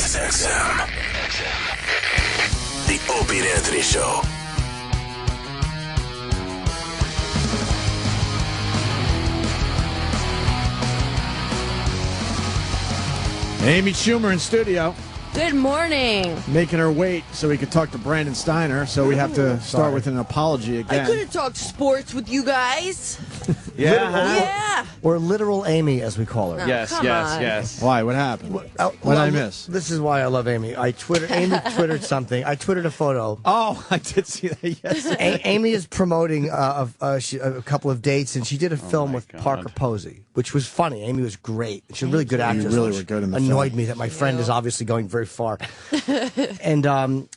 Sirius XM. The Opie and Anthony Show. Amy Schumer in studio. Good morning. Making her wait so we could talk to Brandon Steiner, so we have to start with an apology again. I could have talked sports with you guys. Yeah. Or literal Amy, as we call her. Oh, Yes, come yes, on. yes. Why? What happened? What did I miss? This is why I love Amy. Amy twittered something. I twittered a photo. Oh, I did see that yesterday. Amy is promoting a couple of dates, and she did a film with God. Parker Posey, which was funny. Amy was great. She's a really good actress. really were good in the Annoyed film. me that my friend is obviously going very far. And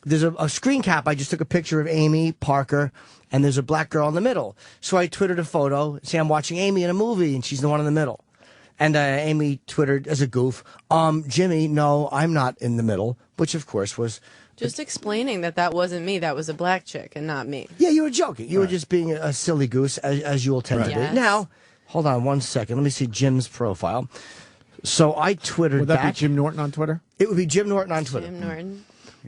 there's a screen cap. I just took a picture of Amy, Parker, and there's a black girl in the middle. So I twittered a photo. Say I'm watching Amy in a movie, and she's the one in the middle. And Amy twittered as a goof, Jimmy, no, I'm not in the middle, which of course was... Just explaining that wasn't me. That was a black chick and not me. Yeah, you were joking. You were just being a silly goose, as you will tend to Yes. be. Now, hold on 1 second. Let me see Jim's profile. So I twittered Would that back. be Jim Norton on Twitter? It would be Jim Norton on Twitter. Jim Norton.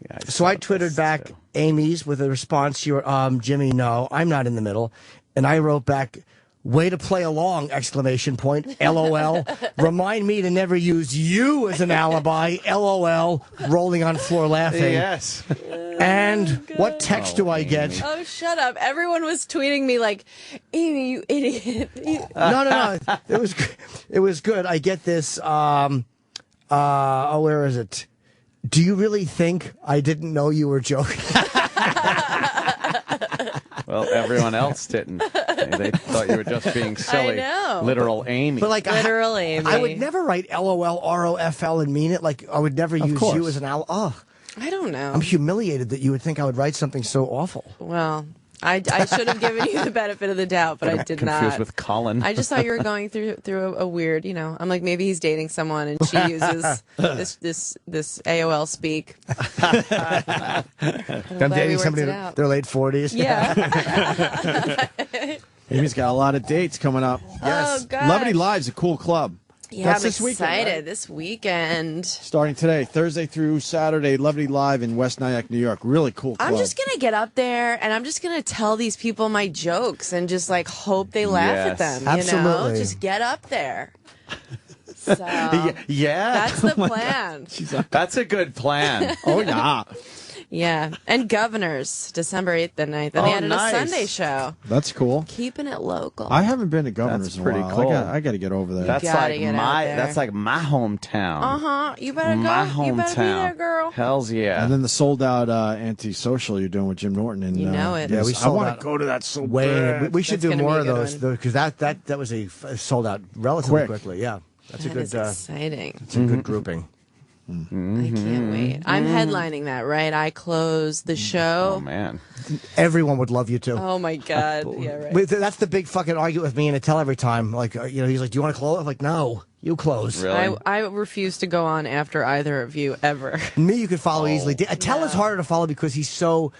Yeah, So I twittered back Amy's with a response. You were, Jimmy, no, I'm not in the middle. And I wrote back, way to play along, exclamation point, LOL. Remind me to never use you as an alibi, LOL, rolling on floor laughing. Yes. And what text do I get? Oh, shut up. Everyone was tweeting me like, Amy, you idiot. No. It was good. I get this, where is it? Do you really think I didn't know you were joking? Well, everyone else didn't. They thought you were just being silly. I know. Literal Amy. But like, Literal Amy. I would never write LOL, ROFL and mean it. Like, I would never use course. you as an Oh, I don't know. I'm humiliated that you would think I would write something so awful. Well, I should have given you the benefit of the doubt, but I did not. Confused with Colin. I just thought you were going through a weird, I'm like, maybe he's dating someone and she uses this AOL speak. I'm dating somebody in their late 40s. Yeah. Amy's got a lot of dates coming up. Yes. Oh, gosh. Lovely Live's a cool club. Yeah, That's I'm this weekend, excited. right? This weekend. Starting today, Thursday through Saturday, Lovely Live in West Nyack, New York. Really cool club. I'm just going to get up there and I'm just going to tell these people my jokes and just like hope they laugh at them. Absolutely. Just get up there. So yeah. that's the plan. That's a good plan. Oh, yeah. Yeah. And Governors, December 8th and 9th. And they added nice. a Sunday show. That's cool. Keeping it local. I haven't been to Governor's That's in a pretty while. cool. I got to get over there. That's gotta like get out my there. that's like my hometown. Uh-huh. You better go. My You better be there, hometown. girl. Hells yeah. And then the sold-out anti-social you're doing with Jim Norton. And, You know it. Yeah, we I sold want out to go to that so Way, bad. we should That's do gonna more be of a good those, one. though, because that was sold out relatively quickly. Yeah, that's a That good. is exciting. It's a good grouping. I can't wait. I'm headlining that, right? I close the show. Oh man. Everyone would love you too. Oh my God. Yeah, right. But that's the big fucking argument with me and Attell every time. Like, he's like, "Do you want to close?" I'm like, "No, you close." Really? I refuse to go on after either of you ever. Me, you could follow easily. Attell is harder to follow because he's so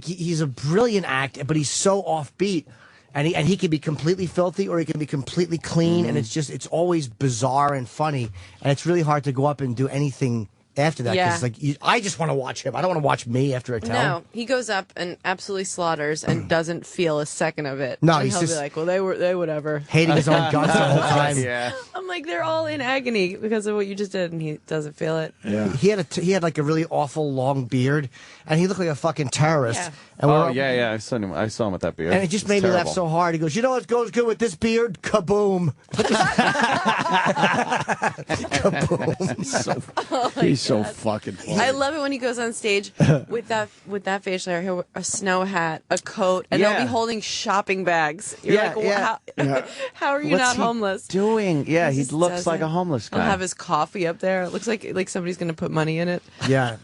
he's a brilliant act, but he's so offbeat. And he can be completely filthy or he can be completely clean, and it's always bizarre and funny, and it's really hard to go up and do anything after that. Yeah. 'Cause, I just want to watch him. I don't want to watch me after Attell. No, he goes up and absolutely slaughters and doesn't feel a second of it. No, and he's he'll just- be like, well, they whatever. Hating his own guts the whole time. Yeah. I'm like, they're all in agony because of what you just did, and he doesn't feel it. Yeah. He had like a really awful long beard, and he looked like a fucking terrorist. Yeah. And Oh yeah. I saw him with that beard. And it just It's made me laugh terrible. so hard. He goes, "You know what goes good with this beard? Kaboom!" Kaboom. He's so fucking funny. I love it when he goes on stage with that facial hair, he'll wear a snow hat, a coat, and they'll Yeah. be holding shopping bags. You're Yeah, like, yeah. how are you What's not he homeless? doing? Yeah, he just looks does like it. a homeless guy. He'll have his coffee up there. It looks like somebody's going to put money in it. Yeah,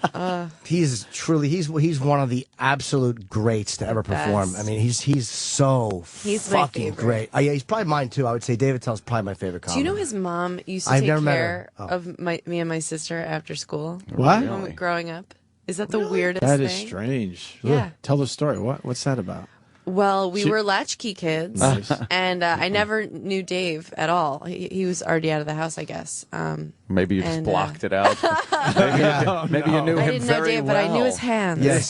he's truly he's one of the absolute greats to ever perform. Best. I mean, he's so He's my fucking favorite. great. Yeah, he's probably mine too. I would say David Tell's probably my favorite Do comic. you know his mom used to I've take never met care her. Oh. of me and my sister after school What? when growing up? Is that the weirdest That thing? is strange. Yeah. Ugh. Tell the story. What's that about? Well, we were latchkey kids, and I never knew Dave at all. He was already out of the house, I guess. Maybe you just and, blocked it out. Maybe you knew I him didn't know very Dave, well. but I knew his hands. Yes.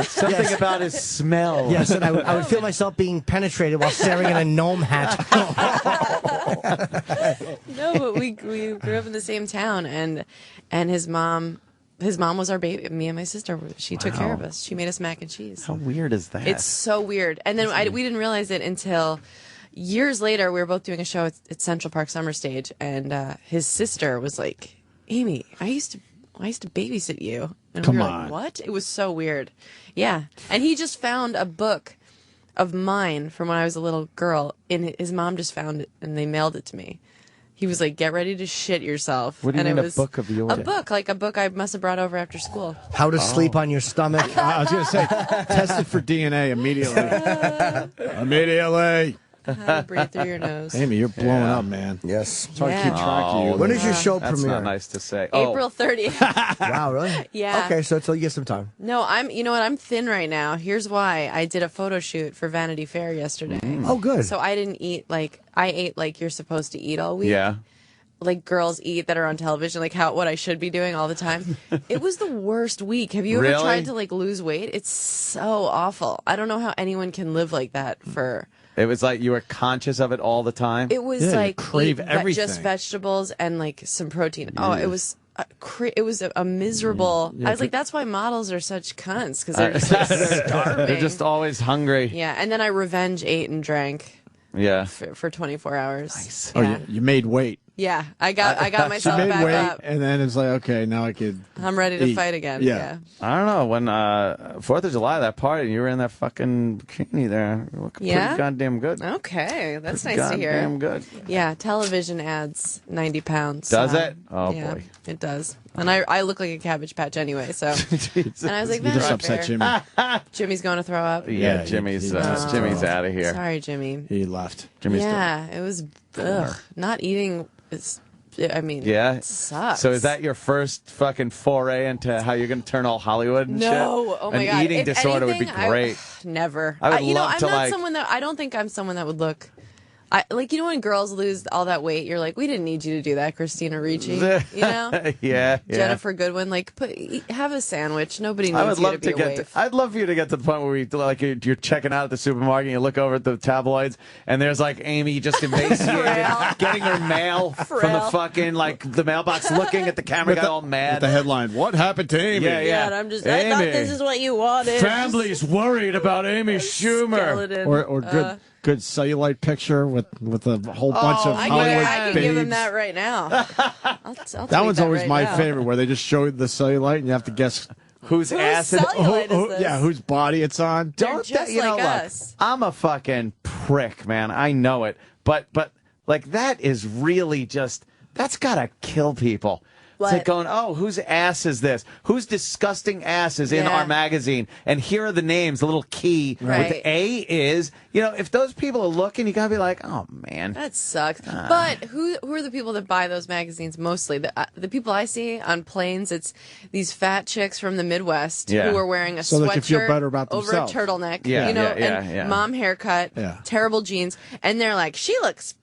Something about his smell. Yes, and I would feel myself being penetrated while staring at a gnome hat. No, but we grew up in the same town, and his mom was our baby. Me and my sister, she took care of us. She made us mac and cheese. How weird is that? It's so weird. And then we didn't realize it until years later. We were both doing a show at Central Park Summer Stage, and his sister was like, "Amy, I used to babysit you." And Come we were on. like, "What?" It was so weird. Yeah, and he just found a book of mine from when I was a little girl, and his mom just found it, and they mailed it to me. He was like, "Get ready to shit yourself." What do you and mean it was a book of yours? A book I must have brought over after school. How to sleep on your stomach. I was going to say, test it for DNA immediately. Immediately. How to breathe through your nose. Amy, you're blowing up, man. Yes. It's hard to Yeah. keep track of you. When is your show That's premiere? not nice to say. April 30th. Wow, really? Yeah. Okay, so you get some time. No, you know what? I'm thin right now. Here's why. I did a photo shoot for Vanity Fair yesterday. Oh, good. So I didn't eat I ate like you're supposed to eat all week. Yeah. Like girls eat that are on television, like what I should be doing all the time. It was the worst week. Have you ever Really? tried to lose weight? It's so awful. I don't know how anyone can live like that for. It was like you were conscious of it all the time. It was Yeah, you like crave eat everything. just vegetables and some protein. Oh, it was. It was a miserable. I was like, that's why models are such cunts because they're just starving. They're just always hungry. Yeah, and then I revenge ate and drank Yeah. for 24 hours. Nice. Oh, Yeah. you made weight. Yeah, I got She myself made back weight, up. and then it's like, okay, now I could. I'm ready to eat. fight again. Yeah. Yeah. I don't know. When 4th of July, that party, you were in that fucking bikini there. You look Yeah? pretty goddamn good. Okay, that's nice Goddamn to hear. good. Yeah, television adds 90 pounds. Does it? Oh, yeah, boy. it does. And I look like a Cabbage Patch anyway, so. And I was like, You just "That's upset fair." Jimmy. Jimmy's going to throw up. Yeah, he- Jimmy's he just- Jimmy's out of here. Sorry, Jimmy. He left. Jimmy's Yeah, it was. Ugh, not eating is. I mean, Yeah. it sucks. So is that your first fucking foray into how you're going to turn all Hollywood and shit? No, oh my An god! eating If disorder would be anything, great. Never. I would you know, love I'm to, not like- someone that. I don't think I'm someone that would look. When girls lose all that weight, you're like, we didn't need you to do that, Christina Ricci. You know, yeah. Jennifer Goodwin. Like, have a sandwich. Nobody needs I would you love to be to a get. waif. I'd love for you to get to the point where you're checking out at the supermarket, and you look over at the tabloids, and there's like Amy just emaciated, Frail. getting her mail from the Frail. fucking the mailbox, looking at the camera, got all With mad. the headline, "What happened to Amy?" Yeah, Yeah, and I'm just. I thought Amy. this is what you wanted. Family's worried about Amy Schumer. Skeleton. Or good cellulite picture with a whole bunch of I Hollywood can babes. give him that right now. I'll That tweet one's always right my now. favorite, where they just show the cellulite and you have to guess Whose ass? cellulite is this? yeah, whose body it's on. They're just you know, like look, us. I'm a fucking prick, man. I know it, but like that is really just that's gotta kill people. It's like What? going, oh, whose ass is this? Whose disgusting ass is in Yeah. our magazine? And here are the names. The little key Right. with A is, if those people are looking, you gotta be like, oh man. That sucks. But who are the people that buy those magazines mostly? The people I see on planes, it's these fat chicks from the Midwest Yeah. who are wearing a So they can feel sweatshirt better about over a themselves. turtleneck, Yeah, and yeah. mom haircut, Yeah. terrible jeans, and they're like, she looks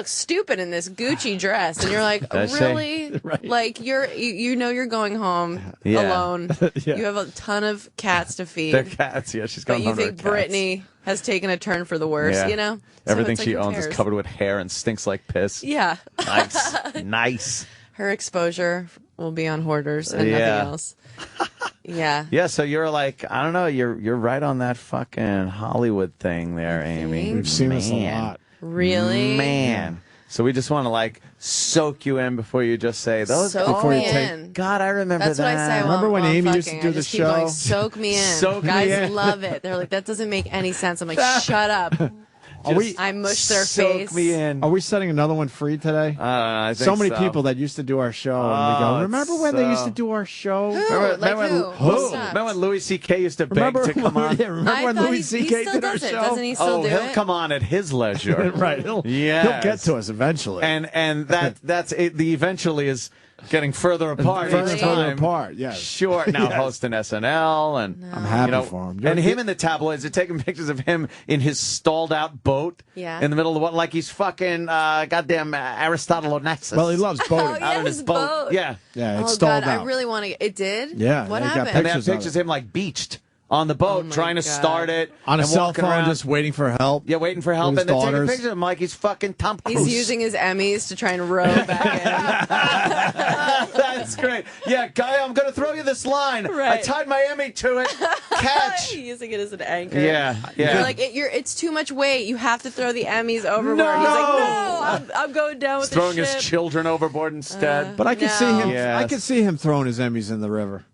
stupid in this Gucci dress, and you're like, Does she? really? Right. Like you're going home Yeah. alone. Yeah. You have a ton of cats to feed. They're cats. Yeah, she's but going you home to her think cats. Brittany has taken a turn for the worse, Yeah. So Everything it's like, she who owns is cares? covered with hair and stinks like piss. Yeah. Nice. Nice. Her exposure will be on Hoarders and Yeah. nothing else. Yeah. Yeah, so you're like, I don't know, you're right on that fucking Hollywood thing there, Amy. We've seen this a Man. lot. Really? Man. So we just want to soak you in before you just say those. Soak Before you me take- in. God, I remember That's that. what I say. Remember when while I'm Amy used to fucking. do I the just keep going, show? soak me in. Soak me Guys in. love it. They're like, that doesn't make any sense. I'm like, shut up. I mush their soak face. me in. Are we setting another one free today? I think So many people that used to do our show, and we go, Oh, remember it's when they used so- to do our show? Who? Remember, Like remember, who? remember when Louis C.K. used to beg Remember, to come on? yeah, remember I when thought Louis he C.K. still did our does it. show? Doesn't he still do he'll it? come on at his leisure. Right. He'll Yes. get to us eventually. And the eventually is getting further apart Further each and further time. apart, yes. Sure, now hosting SNL, and I'm happy you know, for him. and him in the tabloids. They're taking pictures of him in his stalled out boat Yeah. in the middle of the water, like he's fucking goddamn Aristotle Onassis. Well, he loves boating. yeah, out in his his boat. boat. Yeah, Yeah, it's Oh stalled God, out. I really want to. It did. Yeah, What they got happened? and they have Pictures of pictures it. of him like beached on the boat, Oh my trying to God. start it On a and cell walking phone, around. just waiting for help. Yeah, waiting for help, With and his they're taking daughters. pictures of him like he's fucking Tom Cruise. He's using his Emmys to try and row back That's great. Yeah, guy, I'm going to throw you this line. I Right. tied my Emmy to it. in. Catch. He's using it as an anchor. Yeah, yeah. You're like, it's too much weight. You have to throw the Emmys overboard. No! He's like, no, I'm going down with He's throwing the ship. his children overboard instead. But I could see No. him. Yes. I could see him throwing his Emmys in the river.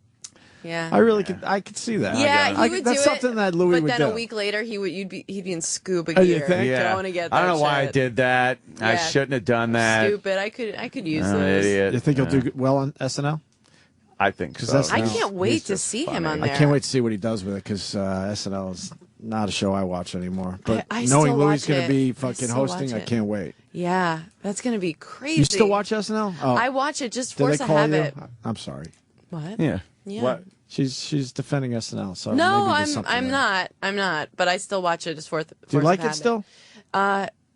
Yeah. I really could. I could see that. Yeah, I he would that's do something it, that Louis but would then do. a week later, he'd be in scuba Oh, you gear. think? Yeah. Going to get that I don't know why I shit. did that. I Yeah. shouldn't have done that. Stupid. I could use I'm an those. idiot. You think he'll do well on SNL? I think so. that's- I No. can't wait He's to just see him funny. on I there. can't wait to see what he does with it because SNL is not a show I watch anymore. But I knowing still Louis watch going to it. be I fucking still hosting, watch I it. can't wait. Yeah, that's gonna be crazy. You still watch SNL? Oh, I watch it just did force they a call habit. you? I'm sorry. What? Yeah. Yeah. What? She's defending SNL. So No, maybe there's something I'm there. not. I'm not. But I still watch it just force. Do you force like a it habit. still?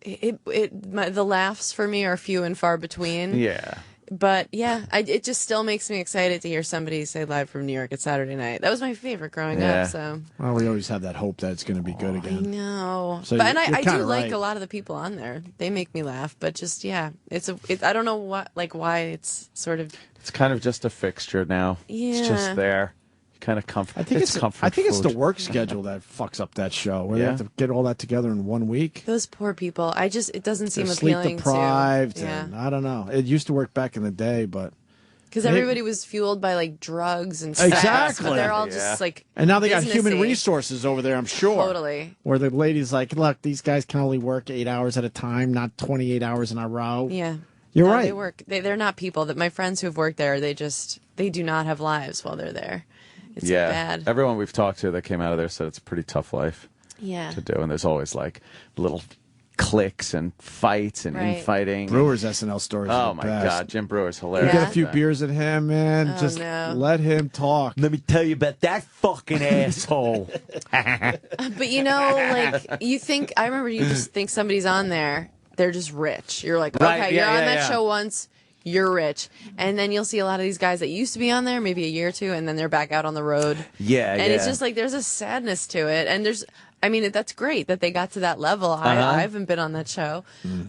The laughs for me are few and far between. Yeah. But yeah, it just still makes me excited to hear somebody say live from New York at Saturday night. That was my favorite growing Yeah. up. So Well, we always have that hope that it's going to be good I again. know. So but and you're I do kinda like right. a lot of the people on there. They make me laugh. But just yeah, I don't know why it's sort of. It's kind of just a fixture now. It's Yeah. just there. Kind of comfort. I think it's comfort I think it's the food. work schedule that fucks up that show where they Yeah. have to get all that together in 1 week. Those poor people. It doesn't seem They're sleep appealing deprived, to. Yeah. and I don't know. It used to work back in the day, but Because everybody was fueled by like drugs and sex. Exactly. But they're all Yeah. just like. and now they got human businessy. resources over there. I'm sure. Totally. Where the lady's like, look, these guys can only work 8 hours at a time, not 28 hours in a row. Yeah. You're No, right. They work. They're not people that my friends who've worked there. They do not have lives while they're there. It's Yeah. bad. Everyone we've talked to that came out of there said it's a pretty tough life Yeah. to do. And there's always like little cliques and fights and Right. infighting. Brewers SNL stories. Oh are the my best. God, Jim Brewer's You hilarious. get a Yeah. few beers at him, man. Oh, Just no. let him talk. Let me tell you about that fucking asshole. But like you think. I remember you just think somebody's on there. They're just rich. You're like, Right, okay, yeah, you're on yeah, that yeah. show once. You're rich, and then you'll see a lot of these guys that used to be on there maybe a year or two, and then they're back out on the road. Yeah, and it's just like there's a sadness to it, and that's great that they got to that level. I haven't been on that show,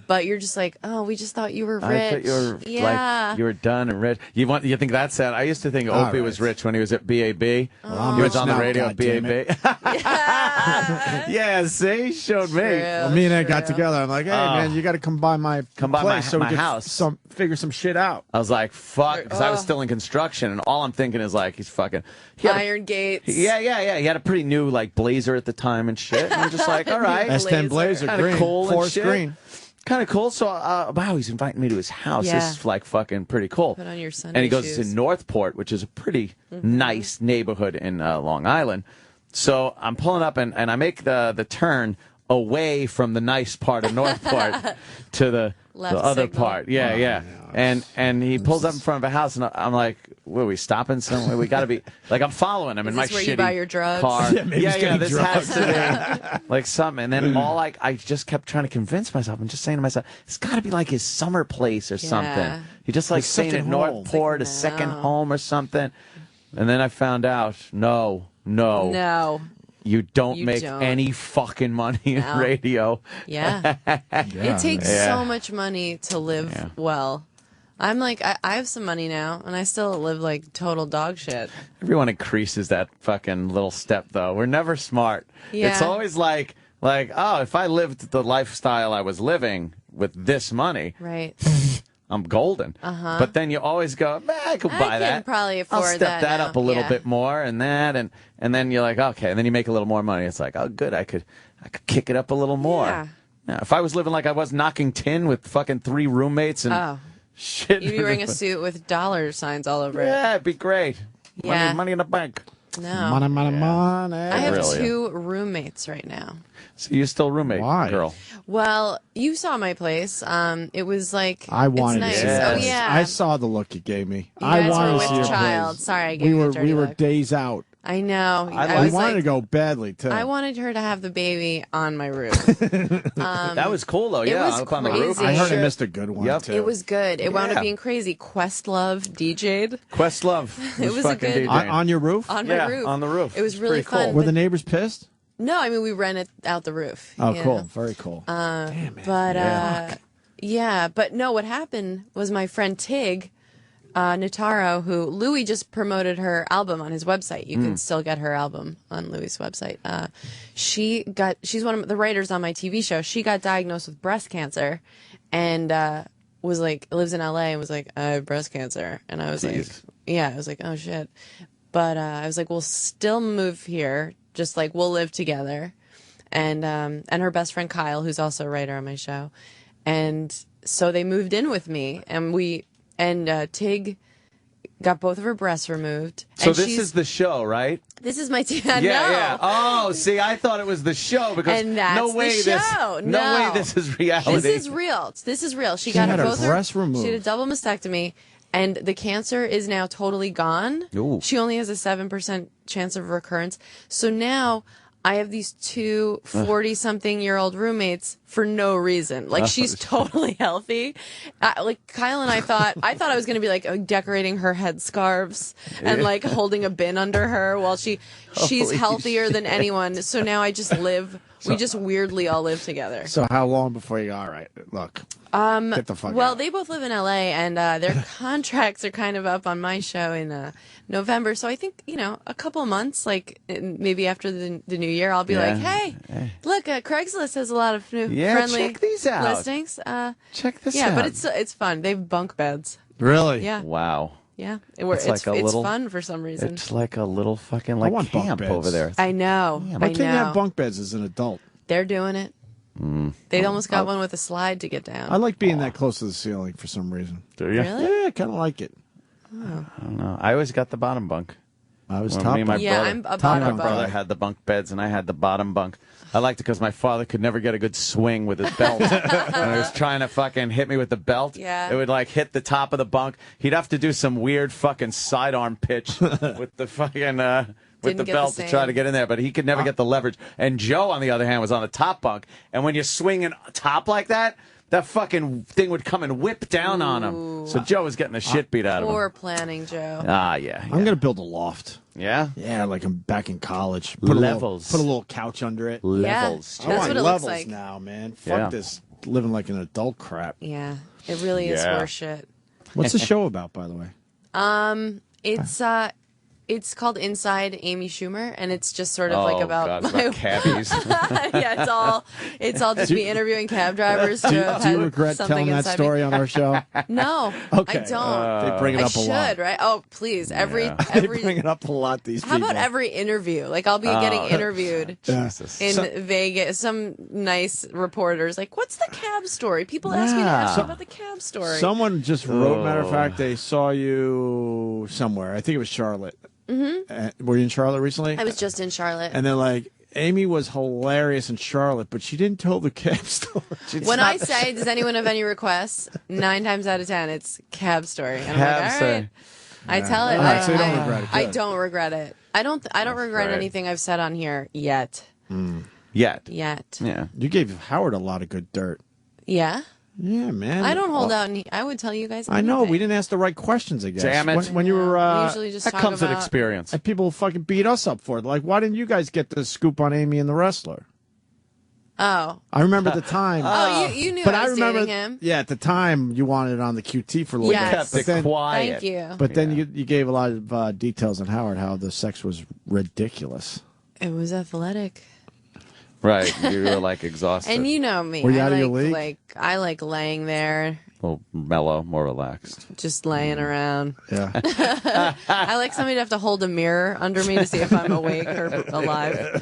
but you're just like, oh, we just thought you were rich. I thought you were yeah. like you were done and rich. You think that's sad? I used to think Opie was right. rich when he was at BAB. I'm He was rich on the now, radio at goddammit. BAB. Yeah, see, showed me. True. Well, me and Ed got True. together. I'm like, hey, man, you got to come by my by place my- so we my can house. figure some shit out. I was like, fuck, because I was still in construction, and all I'm thinking is like, he's fucking. Iron Gates. Yeah. He had a pretty new like blazer at the time and shit. And I'm just like, all right, S10 Blazer, Kinda green, cool and forest shit. green. Kind of cool. So, wow, he's inviting me to his house. Yeah. This is like fucking pretty cool. Put on your Sunday And he goes shoes. to Northport, which is a pretty nice neighborhood in Long Island. So I'm pulling up and I make the turn away from the nice part of Northport to the Left other signal. part. Yeah. And he pulls up in front of a house, and I'm like, "What, are we stopping somewhere? We got to be like, I'm following him in Is my this where shitty you buy your drugs? car. Yeah, maybe he's getting this drugs. has to be like something." And then I just kept trying to convince myself. I'm just saying to myself, "It's got to be like his summer place or something." He just like His staying second at home. Northport, a second home or something. And then I found out, no. No. You don't You make don't. any fucking money in No. radio. Yeah. It takes Yeah. so much money to live Yeah. well. I'm like, I have some money now, and I still live like total dog shit. Everyone increases that fucking little step, though. We're never smart. Yeah. It's always like, oh, if I lived the lifestyle I was living with this money, Right. I'm golden. But then you always go, I could I buy can that. probably I'll afford step that now. up a little Yeah. bit more and that, and then you're like, okay, and then you make a little more money. It's like, oh, good, I could kick it up a little more. Yeah. Now, if I was living like I was, knocking tin with fucking 3 roommates and Oh. shit. You'd be wearing a suit with dollar signs all over it. Yeah, it'd be great. Yeah. Money in the bank. No. Money. I have Really? 2 roommates right now. So you're still roommate, Why? girl. Well, you saw my place. It was like I wanted it's nice. to see Oh it. yeah. I saw the look you gave me. You I guys wanted were to see with your child. place. Sorry, I gave you a dirty We were look. days out. I know. I was We wanted like, to go badly too. I wanted her to have the baby on my roof. That was cool, though. Yeah, was up on the roof. crazy. I heard I Sure. missed a good one Yep. too. It was good. It wound Yeah. up being crazy. Questlove DJ'd Questlove. It was a fucking good- DJing. on your roof. on my Yeah, roof. on the roof. It was It's really pretty cool. fun. Were but- the neighbors pissed? No, I mean we rented out the roof. Oh, you cool. know? Very cool. But but no, what happened was my friend Tig Notaro, who Louis just promoted her album on his website. You can still get her album on Louis' website. She's one of the writers on my TV show. She got diagnosed with breast cancer and was like, lives in LA and was like, I have breast cancer. And I was like, I was like, oh shit. But I was like, we'll still move here. Just like we'll live together. And her best friend Kyle, who's also a writer on my show. And so they moved in with me and Tig got both of her breasts removed. So and this is the show, right? This is my Yeah. Oh, see, I thought it was the show because And that's no the way show. no way No. this is reality. This is real. This is real. She got had her both breasts removed. She had a double mastectomy, and the cancer is now totally gone. Ooh. She only has a 7% chance of recurrence. So now I have these 2 40-something-year-old roommates for no reason. Like she's totally healthy. Like Kyle and I thought I was going to be like decorating her headscarves and like holding a bin under her while she's Holy healthier than anyone. So now I just live. We just weirdly all live together. So how long before you go, all right, look, get the fuck Well, out. they both live in LA, and their contracts are kind of up on my show in November. So I think, a couple of months, like maybe after the new year, I'll be like, hey, look, Craigslist has a lot of new friendly check these out. listings. Check this out. Yeah, but it's fun. They have bunk beds. Really? Yeah, Wow. yeah. It's like a it's little- fun for some reason. It's like a little fucking want bunk camp beds. over there. I know. Why I can't you know. have bunk beds as an adult? They're doing it. They almost got one with a slide to get down. I like being that close to the ceiling for some reason. Do you? Really? Yeah, I kind of like it. I don't know. I always got the bottom bunk. I was When top me and my bunk. Yeah, brother, I'm a Top bottom bunk my bunk. brother had the bunk beds, and I had the bottom bunk. I liked it because my father could never get a good swing with his belt. When he was trying to fucking hit me with the belt, Yeah. it would like hit the top of the bunk. He'd have to do some weird fucking sidearm pitch with the fucking with Didn't the get belt the to try to same. get in there, but he could never get the leverage. And Joe, on the other hand, was on the top bunk, and when you're swinging top like that. That fucking thing would come and whip down on him. So Joe was getting the shit beat out of Poor him. planning, Joe. Yeah. I'm gonna build a loft. Yeah? Yeah, like I'm back in college. Levels. Put a little couch under it. Levels. Yeah. I That's want what it looks levels like. now, man. Fuck Yeah. this living like an adult crap. Yeah, it really is Yeah. horse shit. What's the show about, by the way? It's called Inside Amy Schumer, and it's just sort of Oh, like about God, my about cabbies. yeah, it's all just me interviewing cab drivers. Do you regret telling that story on our show? No, Okay. I don't. They bring it I up a lot. should, right? Oh, please, They every. bring it up a lot. These How people. about every interview? Like I'll be getting interviewed Jesus. in Vegas. Some nice reporters like, "What's the cab story?" People ask me to ask you about the cab story. Someone just wrote. Matter of fact, they saw you somewhere. I think it was Charlotte. Mm-hmm. Were you in Charlotte recently? I was just in Charlotte. And they're like, Amy was hilarious in Charlotte, but she didn't tell the cab story. When I say, does anyone have any requests? 9 times out of 10, it's cab story. And I'm Cab like, all story. right. I tell it. All right, so you don't I- regret it. I Good. don't regret it. I don't regret great. anything I've said on here yet. Yet. Yet. Yeah. You gave Howard a lot of good dirt. Yeah. Yeah, man. I don't hold out. I would tell you guys. I know. anything. We didn't ask the right questions, I guess. Damn it. When you were... We usually just That talk comes about. with experience. and people fucking beat us up for it. Like, why didn't you guys get the scoop on Amy and the Wrestler? Oh. I remember at the time. Oh, you knew but I I was remember, dating him. yeah, at the time you wanted it on the QT for a little Yes. bit. Kept But it then, quiet. Thank you. but then you gave a lot of details on Howard, how the sex was ridiculous. It was athletic. Right. You were like exhausted. And you know me. Were you I out of your like, league? Like I like laying there, well, mellow, more relaxed. just laying around. Yeah. I like somebody to have to hold a mirror under me to see if I'm awake or alive.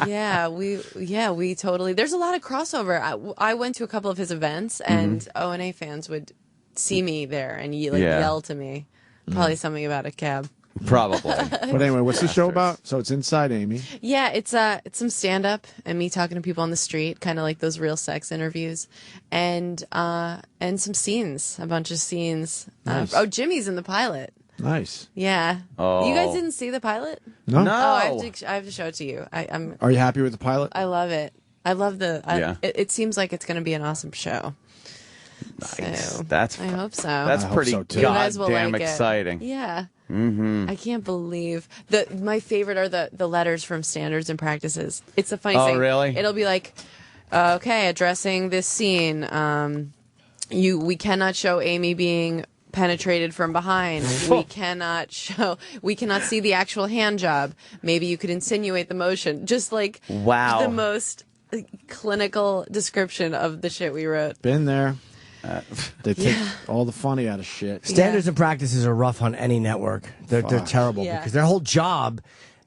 We totally. There's a lot of crossover. I went to a couple of his events, and O&A fans would see me there and yell to me. Probably something about a cab. Probably. But anyway, what's the show about? So it's Inside Amy. Yeah, it's some stand up and me talking to people on the street, kind of like those real sex interviews, and some scenes, a bunch of scenes. Nice. Jimmy's in the pilot. Nice. Yeah. Oh. You guys didn't see the pilot? No? No. Oh, I have to show it to you. Are you happy with the pilot? I love it. I love Yeah. it seems like it's going to be an awesome show. Nice. So, That's I hope so. That's I hope pretty so, too. You guys will goddamn like it. exciting. Yeah. I can't believe my favorite are the letters from standards and practices. It's a funny Oh, thing. really? It'll be like, okay, addressing this scene. We cannot show Amy being penetrated from behind. We cannot see the actual hand job. Maybe you could insinuate the motion. Just like Wow. the most clinical description of the shit we wrote. Been there. They take all the funny out of shit. Standards and practices are rough on any network. They're terrible Yeah. because their whole job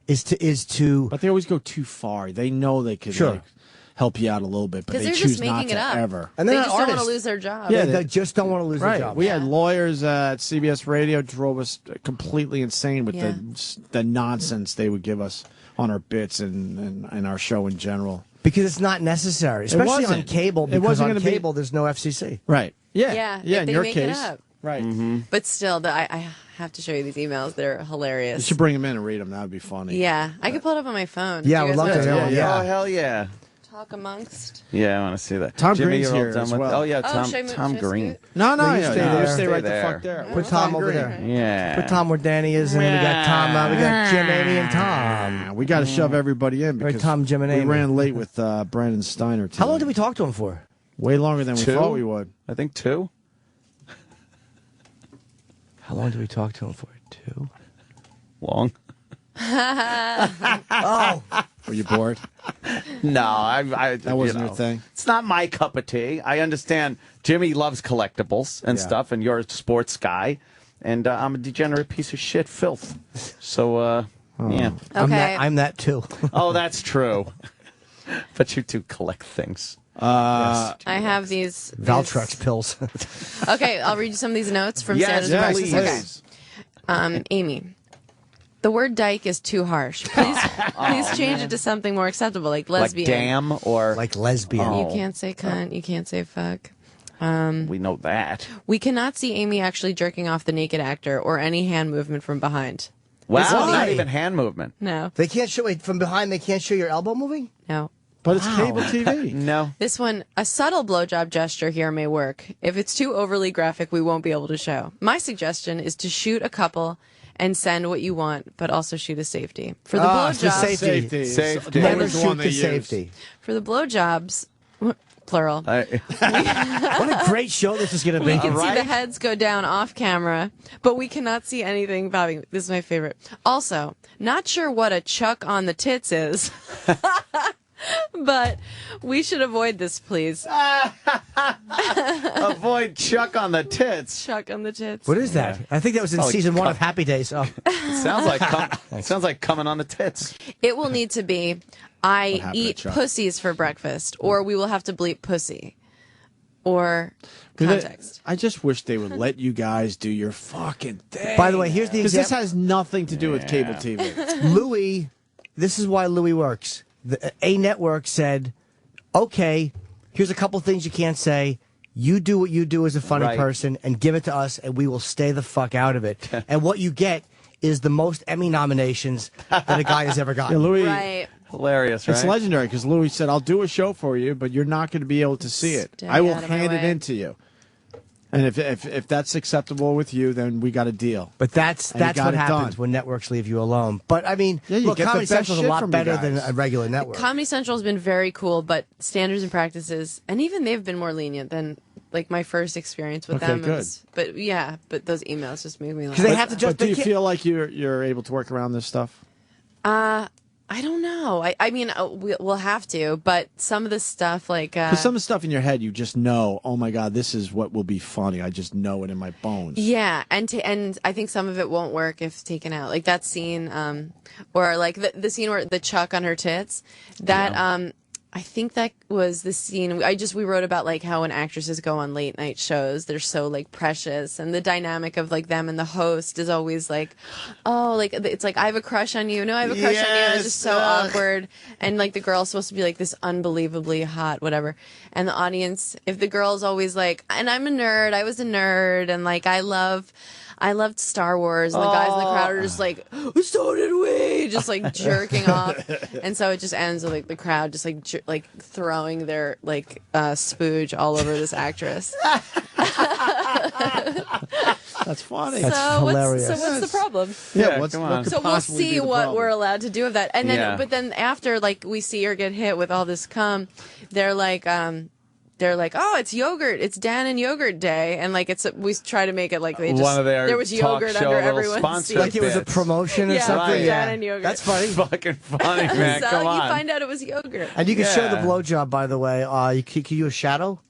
is to. But they always go too far. They know they could Sure. like, help you out a little bit, but Because they they're choose just not making to it up. ever. And They they're just not don't want to artists. lose their job. Yeah, They just don't want to lose their job. We had lawyers at CBS Radio drove us completely insane with the nonsense they would give us on our bits and our show in general. Because it's not necessary, especially on wasn't. cable. It Because wasn't on gonna be- cable, there's no FCC. Right. Yeah. Yeah, In they your make it case. up. Right. But still, I have to show you these emails. They're hilarious. You should bring them in and read them. That would be funny. Yeah, I could pull it up on my phone. Yeah, Do you I would guys love want to hear one. Yeah. Oh, hell yeah. talk amongst. Yeah, I want to see that. Tom Jimmy, Green's you're all here done as with. well. Oh yeah, Oh, should I Tom scoot? Green. No, Will you yeah, stay no, there? Stay Stay right there. the fuck there. Put Tom over there. Yeah. Put Tom where Danny is, and then we got Tom. We got Jim, Amy, and Tom. We got to shove everybody in because Tom, Jim, and we Amy. ran late with Brandon Steiner today. How long did we talk to him for? Way longer than we 2? thought we would. I think 2. How long did we talk to him for? 2. Long. Oh, Were you bored? No, I That wasn't your thing? It's not my cup of tea. I understand Jimmy loves collectibles and Yeah. stuff, and you're a sports guy, and I'm a degenerate piece of shit filth. So, yeah. Okay. I'm that too. Oh, that's true. But you do collect things. I have these. Valtrex pills. Okay, I'll read you some of these notes from Yes, Standards and please. Practices. Okay. Amy. The word dyke is too harsh. Please change it to something more acceptable, like lesbian. Like damn or Like lesbian. You can't say cunt. You can't say fuck. we know that. We cannot see Amy actually jerking off the naked actor or any hand movement from behind. Wow, Why? not even hand movement. No, They can't show it from behind. They can't show your elbow moving. no. But it's cable TV. No. This one, a subtle blowjob gesture here may work. If it's too overly graphic, we won't be able to show. My suggestion is to shoot a couple and send what you want, but also shoot a safety. For the For blowjobs, safety. Safety. Never Always the one shoot they the use. safety. for the blowjobs, plural. What a great show this is going to be. We can see Right? the heads go down off camera, but we cannot see anything bobbing. This is my favorite. Also, not sure what a chuck on the tits is, but we should avoid this, please. Avoid Chuck on the tits. Chuck on the tits. What is that? I think that was in season 1 of Happy Days. Oh. Sounds like coming on the tits. It will need to be, I happened to eat Chuck? pussies for breakfast, or we will have to bleep pussy, or context. I just wish they would let you guys do your fucking thing. By the way, here's the Because this example. has nothing to do with cable TV. Louis, this is why Louis works. A network said, okay, here's a couple things you can't say. You do what you do as a funny Right. person and give it to us, and we will stay the fuck out of it. And what you get is the most Emmy nominations that a guy has ever Yeah, gotten. Louis, Right. Hilarious, right? it's legendary because Louis said, I'll do a show for you, but you're not going to be able to see it. Stay I will out of my hand it way." in to you. And if that's acceptable with you, then we got a deal. But that's And you got what it happens done. when networks leave you alone. But I mean, Yeah, you look, get the Comedy best Central's a shit lot from you better than guys. a regular network. Comedy Central has been very cool, but standards and practices, and even they've been more lenient than like my first experience with Okay, them. good. But yeah, but those emails just made me laugh. 'Cause they have to just. But do they you can't- feel like you're able to work around this stuff? I don't know. I mean, we'll have to, but some of the stuff like Because some of the stuff in your head, you just know, oh my God, this is what will be funny. I just know it in my bones. yeah, and I think some of it won't work if taken out. Like that scene, or like the scene where the chuck on her tits. That I think that was the scene. We wrote about like how when actresses go on late night shows, they're so like precious, and the dynamic of like them and the host is always like, oh, like it's like I have a crush on you. No, I have a crush on you. And it's just so awkward, and like the girl's supposed to be like this unbelievably hot, whatever, and the audience, if the girl's always like, and I'm a nerd, I was a nerd, and like I loved Star Wars, and the guys in the crowd are just like, so did we, just like jerking off, and so it just ends with like the crowd just like throwing their like spooge all over this actress. That's funny. That's hilarious. What's the problem? Yeah, come on. what could So we'll possibly be see the what problem? we're allowed to do with that, and then Yeah. but then after like we see her get hit with all this cum, they're like, oh, it's yogurt. It's Dan and Yogurt Day. And like we try to make it like they just, One of their there was talk yogurt show under little everyone's sponsor seat. Like it was a bits. promotion or Yeah, something. Dan Yeah, and yogurt. that's funny. Fucking funny, man. So Come you on. find out it was yogurt. And you can show the Yeah. blowjob, by the way. Can you do a shadow?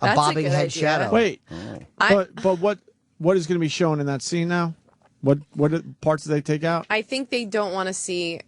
A That's a bobbing good head idea. shadow. Wait, I- but what is going to be shown in that scene now? What parts do they take out? I think they don't want to see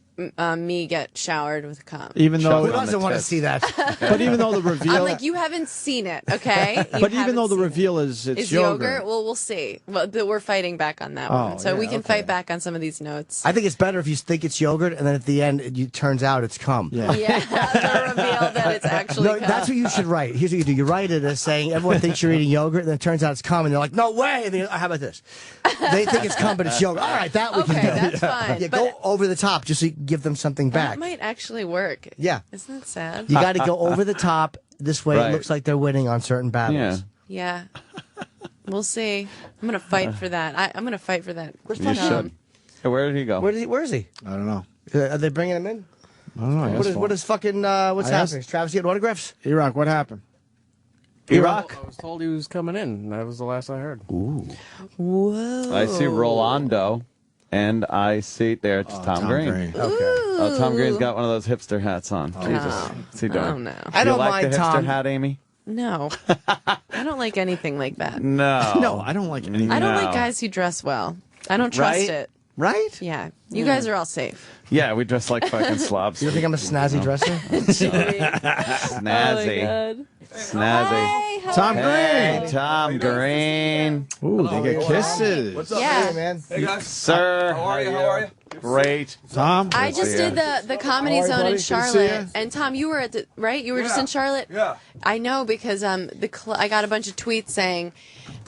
me get showered with cum. Even Who though, on the doesn't want to tits. see that? but even though the reveal, I'm like, you haven't seen it, okay? You but even haven't though the seen it. reveal is it's Is yogurt? Well, we'll see. Well, we're fighting back on that one, so yeah, we can okay. fight back on some of these notes. I think it's better if you think it's yogurt, and then at the end, it turns out it's cum. Yeah. Yeah, the reveal that it's actually No, cum. that's what you should write. Here's what you do. You write it as saying everyone thinks you're eating yogurt, and then it turns out it's cum, and they're like, no way. And then, how about this? They think it's cum, but it's yogurt. All right, that we Okay, can do. that's fine. Yeah, But go over the top just so you can give them something back. that might actually work. Yeah. Isn't that sad? You got to go over the top. This way, Right. it looks like they're winning on certain battles. Yeah. Yeah. We'll see. I'm going to fight for that. I'm going to fight for that. You should. Hey, where did he go? Where is he? I don't know. Are they bringing him in? I don't know. I guess What is fucking, what's I happening? asked- Is Travis getting autographs? Iraq? What happened? Iraq? I was told he was coming in. That was the last I heard. Whoa. I see Rolando, and I see there it's Tom Green. Okay. Oh, Tom Green's got one of those hipster hats on. Jesus. What's he doing? Oh, no. I don't you like mind the hipster Tom. hat, Amy? No. I don't like anything like that. No. No, I don't like anything. I don't No. like guys who dress well. I don't trust Right? it. Right? Yeah. You guys are all safe. Yeah, we dress like fucking slobs. You don't think I'm a snazzy dresser? Snazzy. Snazzy. Tom Hey, Green. Tom Green. Ooh, they get kisses. What's up, Yeah. Hey, man. Hey guys. Sir. How are you? How are you? Great. Tom. I just see ya. did the Comedy How are you, Zone buddy? in Good to see Charlotte, ya. and Tom, you were at the right. You were just Yeah. in Charlotte. Yeah. I know because I got a bunch of tweets saying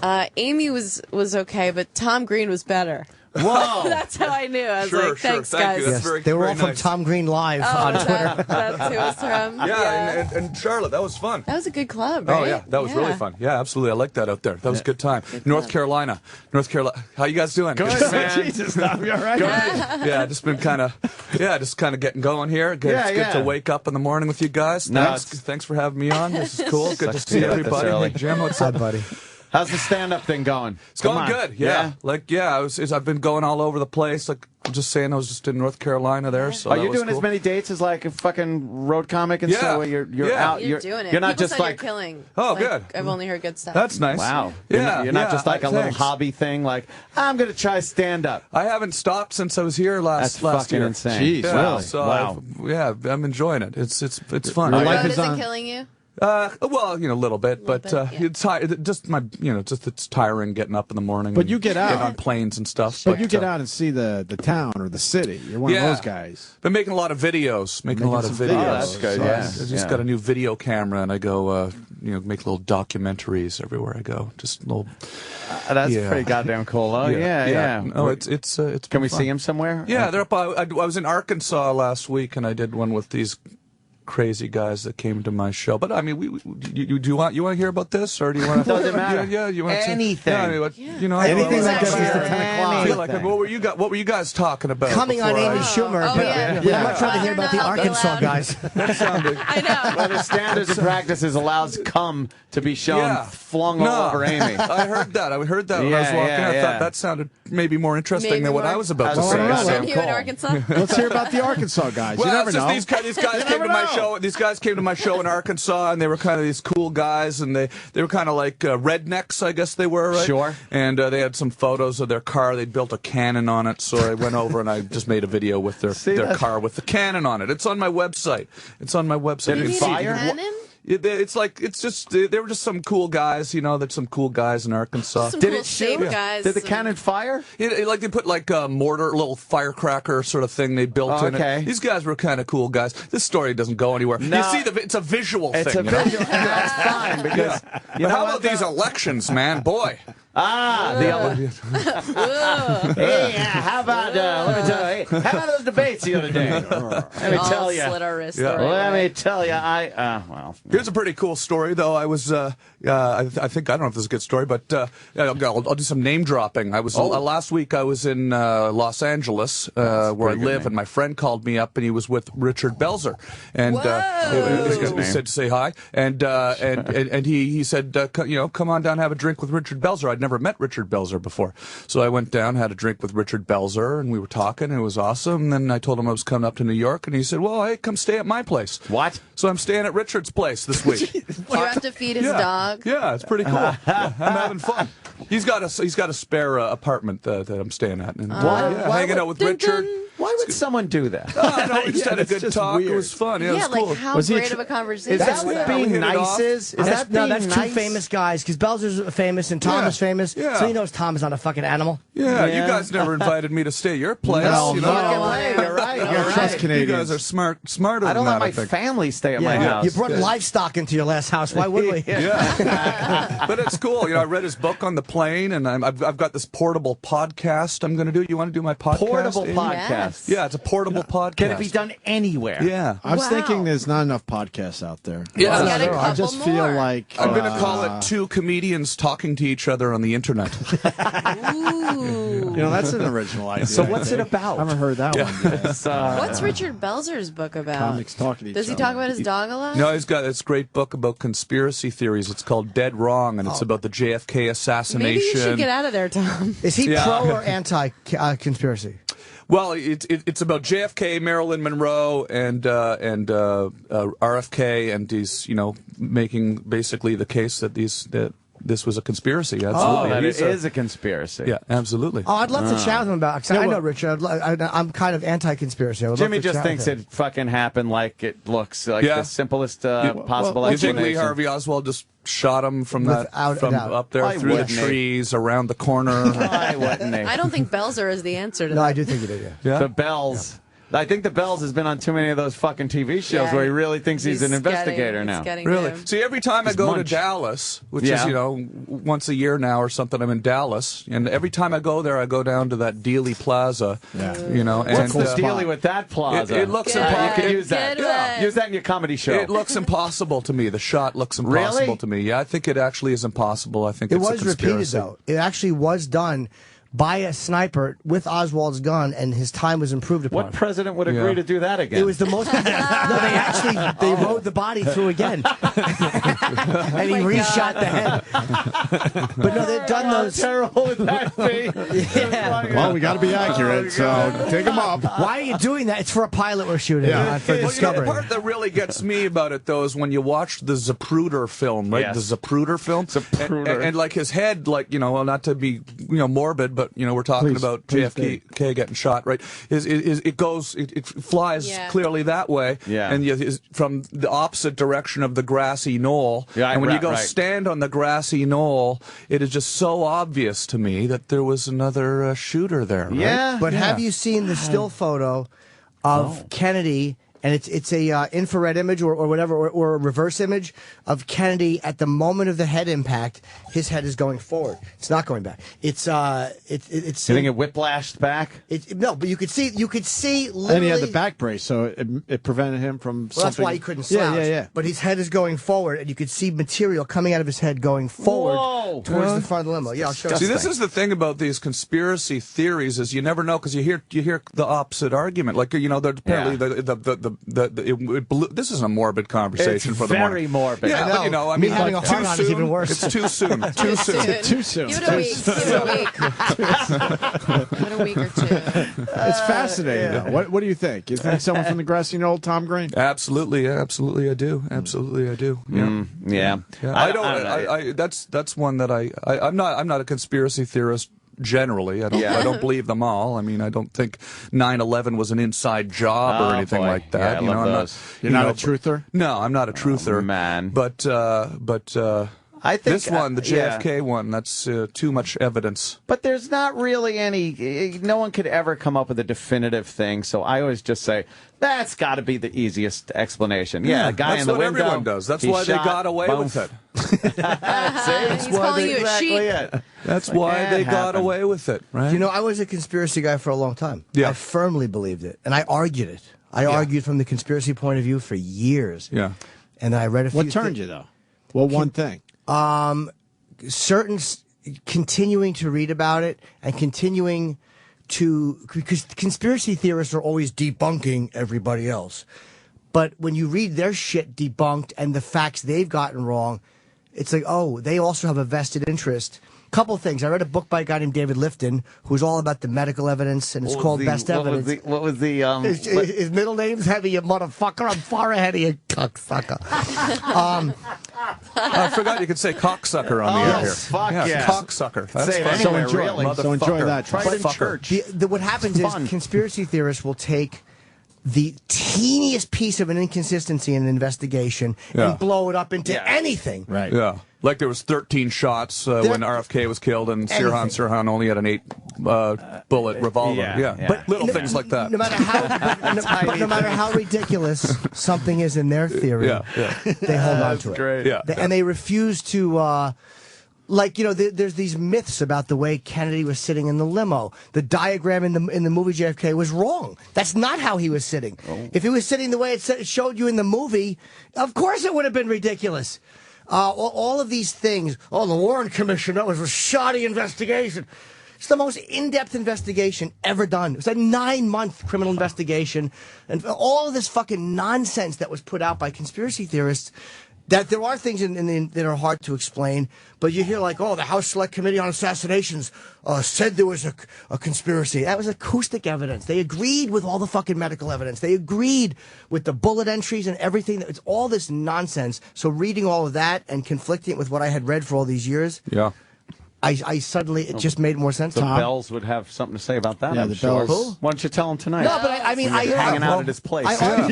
Amy was okay, but Tom Green was better. Whoa. That's how I knew. I was Sure, like, sure. thanks, Thank guys. you. That's Yes, very, they were very all from nice. Tom Green Live Oh, on Twitter. that's who it was from. Yeah, and Charlotte, that was fun. That was a good club, right? Oh yeah, that was really fun. Yeah, absolutely. I like that out there. That was a good time. North Carolina. How you guys doing? Good, man. Jesus, Tom, you all right? Yeah, just been kind of getting going here. Good, Yeah, it's good yeah. to wake up in the morning with you guys. No, Thanks, it's- thanks for having me on. This is cool. Good to Sucks to see be up this everybody. early. Hey, Jim, what's Hi, up? buddy. How's the stand-up thing going? It's going good. Yeah. I've been going all over the place. Like I'm just saying, I was just in North Carolina there. So Are that you was doing as cool. many dates as like a fucking road comic and Yeah. stuff? Where you're Yeah. out. You're doing it. You're not People just said like you're killing. Oh, Like, good. I've only heard good stuff. That's nice. wow. Yeah. You're not yeah, just like a little thanks. hobby thing. Like I'm gonna try stand-up. I haven't stopped since I was here That's last fucking year. insane. Jeez, Yeah, really? so Wow. I'm enjoying it. It's fun. Your The life road is isn't on- killing you. Well, a little bit, but bit, yeah. it's just it's tiring getting up in the morning. But and you get out. getting on planes and stuff. But you get out and see the town or the city. You're one of Yeah. those guys. Been making a lot of videos. Making a lot of some videos. videos. Oh, that's good, So yeah. I just Yeah. got a new video camera, and I go, make little documentaries everywhere I go. Just little. That's Yeah. pretty goddamn cool. Oh yeah. No, it's been Can we fun. see him somewhere? Yeah, they're up. I was in Arkansas last week, and I did one with these crazy guys that came to my show. But I mean, do you want to hear about this, or do you want to? Doesn't matter. Yeah, you want Anything. Yeah, I mean, Anything that gets us to Exactly. 10 o'clock. I feel like what were you guys talking about? Coming on before Amy I- Schumer. Oh, but yeah. I'd much rather hear about the Whether or not Arkansas allowed. guys. That sounded. I know. Well, the standards and practices allows cum to be shown Yeah. flung all over Amy. I heard that. I heard that when I was Yeah, walking. yeah, I yeah. thought that sounded maybe more interesting Maybe than what more- I was about to That's say. I don't know. So- You in Arkansas? Let's hear about the Arkansas guys. Well, you never it's just know. these guys came never to my know. show. These guys came to my show in Arkansas, and they were kind of these cool guys, and they were kind of like rednecks, I guess they were, right? Sure. And they had some photos of their car. They built a cannon on it, so I went over and I just made a video with their car with the cannon on it. It's on my website. Did it fire? It's they were just some cool guys, there's some cool guys in Arkansas. Some Did cool it shoot? guys. Did the cannon fire? Like they put like a mortar, little firecracker sort of thing they built in it. These guys were kind of cool guys. This story doesn't go anywhere. No. You see, it's a visual thing. It's a visual, and that's fine because But how about these elections, man? Boy. Hey, how about let me tell you? How about those debates the other day? Let me tell you. Slit our wrists. Let me tell you. Well. Here's a pretty cool story, though. I was, I think, I don't know if this is a good story, but I'll do some name dropping. I was last week. I was in Los Angeles, where I live, and my friend called me up, and he was with Richard Belzer, and he said to say hi, and he said, come on down and have a drink with Richard Belzer. I'd never met Richard Belzer before, so I went down, had a drink with Richard Belzer, and we were talking, and it was awesome. And then I told him I was coming up to New York, and he said, "Well, hey, come stay at my place." What? So I'm staying at Richard's place this week. Do you have to feed his dog? Yeah, it's pretty cool. Yeah, I'm having fun. He's got a spare apartment that I'm staying at, and hanging out with Richard. Why would someone do that? No, we just had a good talk. Weird. It was fun. Yeah, it was like cool. how great of a conversation. Is that what being nice is? Is that being that's nice? two famous guys, because Belzer's famous and Tom is famous, so he knows Tom is not a fucking animal. Yeah, you guys never invited me to stay at your place. No, you no. know? You're right. You're Trust right. You Canadians. guys are smarter I don't than let that, my I think. family stay at my house. You brought livestock into your last house. Why would we? Yeah, but it's cool. I read his book on the plane, and I've got this portable podcast I'm going to do. You want to do my podcast? Portable Amy? podcast. Yes. Yeah, it's a portable podcast. Can it be done anywhere? Yeah. I was Wow. thinking the's not enough podcasts out there. Yeah. You got a couple I just feel more. like I'm going to call it two comedians talking to each other on the internet. Ooh. that's an original idea. So what's it about? I haven't heard that one yet. What's Richard Belzer's book about? Comics talking to each Does he other. talk about his dog a lot? No, he's got this great book about conspiracy theories. It's called Dead Wrong, and it's about the JFK assassination. Maybe you should get out of there, Tom. Is he pro or anti conspiracy? Well, it's about JFK, Marilyn Monroe, and RFK, and he's making basically the case that this was a conspiracy. Absolutely, That it He's is a conspiracy. yeah, absolutely. Oh, I'd love to chat with him about it, 'cause I know Richard. I'm kind of anti-conspiracy. I would Jimmy love to just chat thinks with him. it fucking happened like it looks, like Yeah. the simplest possible You think explanation. Lee Harvey Oswald just shot him from Without a doubt. up there Why through the wouldn't he? trees, around the corner? Why wouldn't he? I don't think Belzer is the answer to No, that. I do think you did. Yeah. Yeah. The Bells. I think the Bells has been on too many of those fucking TV shows Yeah, where he really thinks he's an investigator now. Really? See, every time I go to munch. Dallas, which Yeah. is, once a year now or something, I'm in Dallas. And every time I go there, I go down to that Dealey Plaza. Yeah. What's and the dealie with that plaza? it looks Good impossible. one. You can use that. Good one. Use that in your comedy show. It looks impossible to me. The shot looks impossible Really? to me. Yeah, I think it actually is impossible. I think It it's a was repeated conspiracy. though. It actually was done by a sniper with Oswald's gun, and his time was improved upon. What president would agree to do that again? It was the most. No, they rode the body through again, and he reshot the head. But no, they've done How those. terrible would that be? Well, we got to be accurate, so take them up. Why are you doing that? It's for a pilot we're shooting. Not for Well, the Discovery. part that really gets me about it, though, is when you watch the Zapruder film, right? Yes. The Zapruder film. Zapruder. And like his head, well, not to be, morbid, but, we're talking about JFK getting shot, right? It flies clearly that way. Yeah. And from the opposite direction of the grassy knoll. Yeah, and when you go right. stand on the grassy knoll, it is just so obvious to me that there was another shooter there, right? Yeah. But have you seen the still photo of Kennedy? And it's a infrared image or whatever, or a reverse image of Kennedy at the moment of the head impact. His head is going forward. It's not going back. It's You think it whiplashed back? no, but you could see literally. And he had the back brace, so it prevented him from Well, that's something. why he couldn't slouch. Yeah. But his head is going forward, and you could see material coming out of his head going forward. Whoa. No. towards the front of the limo. Yeah, I'll show you. See, this is the thing about these conspiracy theories is you never know because you hear the opposite argument. Like apparently this is a morbid conversation for the morning. Very morbid. Yeah, but, I mean, having a heart too on soon. is even worse. It's too soon. Too soon. Too soon. Give it a week. Give it a week. Give it a week or two. It's fascinating. Though. What do you think? You think someone from the grassy knoll, Tom Green? Absolutely, absolutely, I do. Absolutely, I do. Yeah, Yeah. I don't. That's one that I'm not a conspiracy theorist. Generally, I don't believe them all. I mean, I don't think 9/11 was an inside job or anything like that. Yeah, I love those. You're not a truther? No, I'm not a truther. Man. But I think this one, the JFK one, that's too much evidence. But there's not really any. No one could ever come up with a definitive thing. So I always just say that's got to be the easiest explanation. Yeah, a guy that's in the what window. Everyone does. That's he why they shot, got away boom. with it. He's calling you a exactly sheep. it. That's why they got away with it, right? I was a conspiracy guy for a long time. Yeah. I firmly believed it, and I argued it. I argued from the conspiracy point of view for years. Yeah. And then I read a few. What turned you though? Well, one thing. Continuing to read about it and continuing to, because conspiracy theorists are always debunking everybody else. But when you read their shit debunked and the facts they've gotten wrong, it's like, oh, they also have a vested interest. Couple things. I read a book by a guy named David Lifton, who's all about the medical evidence, and it's called Best Evidence. What was the His middle name's heavy, you motherfucker. I'm far ahead of you, cocksucker. I forgot you could say cocksucker on the air here. Fuck yeah. Cocksucker. That's Say it fun. anywhere, enjoy, really. so enjoy that. Try it in church. What happens is conspiracy theorists will take the teeniest piece of an inconsistency in an investigation and blow it up into anything. Right. Yeah. Like there was 13 shots when RFK was killed, and Sirhan only had an 8-bullet revolver. Yeah. But little things like that. No matter how ridiculous something is in their theory, they hold on to it. Great. Yeah. And they refuse to. There's these myths about the way Kennedy was sitting in the limo. The diagram in the movie JFK was wrong. That's not how he was sitting. Oh. If he was sitting the way it showed you in the movie, of course it would have been ridiculous. All of these things. Oh, the Warren Commission, that was a shoddy investigation. It's the most in-depth investigation ever done. It was a 9-month criminal investigation. And all of this fucking nonsense that was put out by conspiracy theorists, that there are things that are hard to explain, but you hear like, oh, the House Select Committee on Assassinations said there was a conspiracy. That was acoustic evidence. They agreed with all the fucking medical evidence. They agreed with the bullet entries and everything. It's all this nonsense. So reading all of that and conflicting it with what I had read for all these years, I suddenly, it just made more sense. The Bells would have something to say about that, Yeah, I'm the sure. Bells. Why don't you tell them tonight? No, but I mean, hanging out at his place. I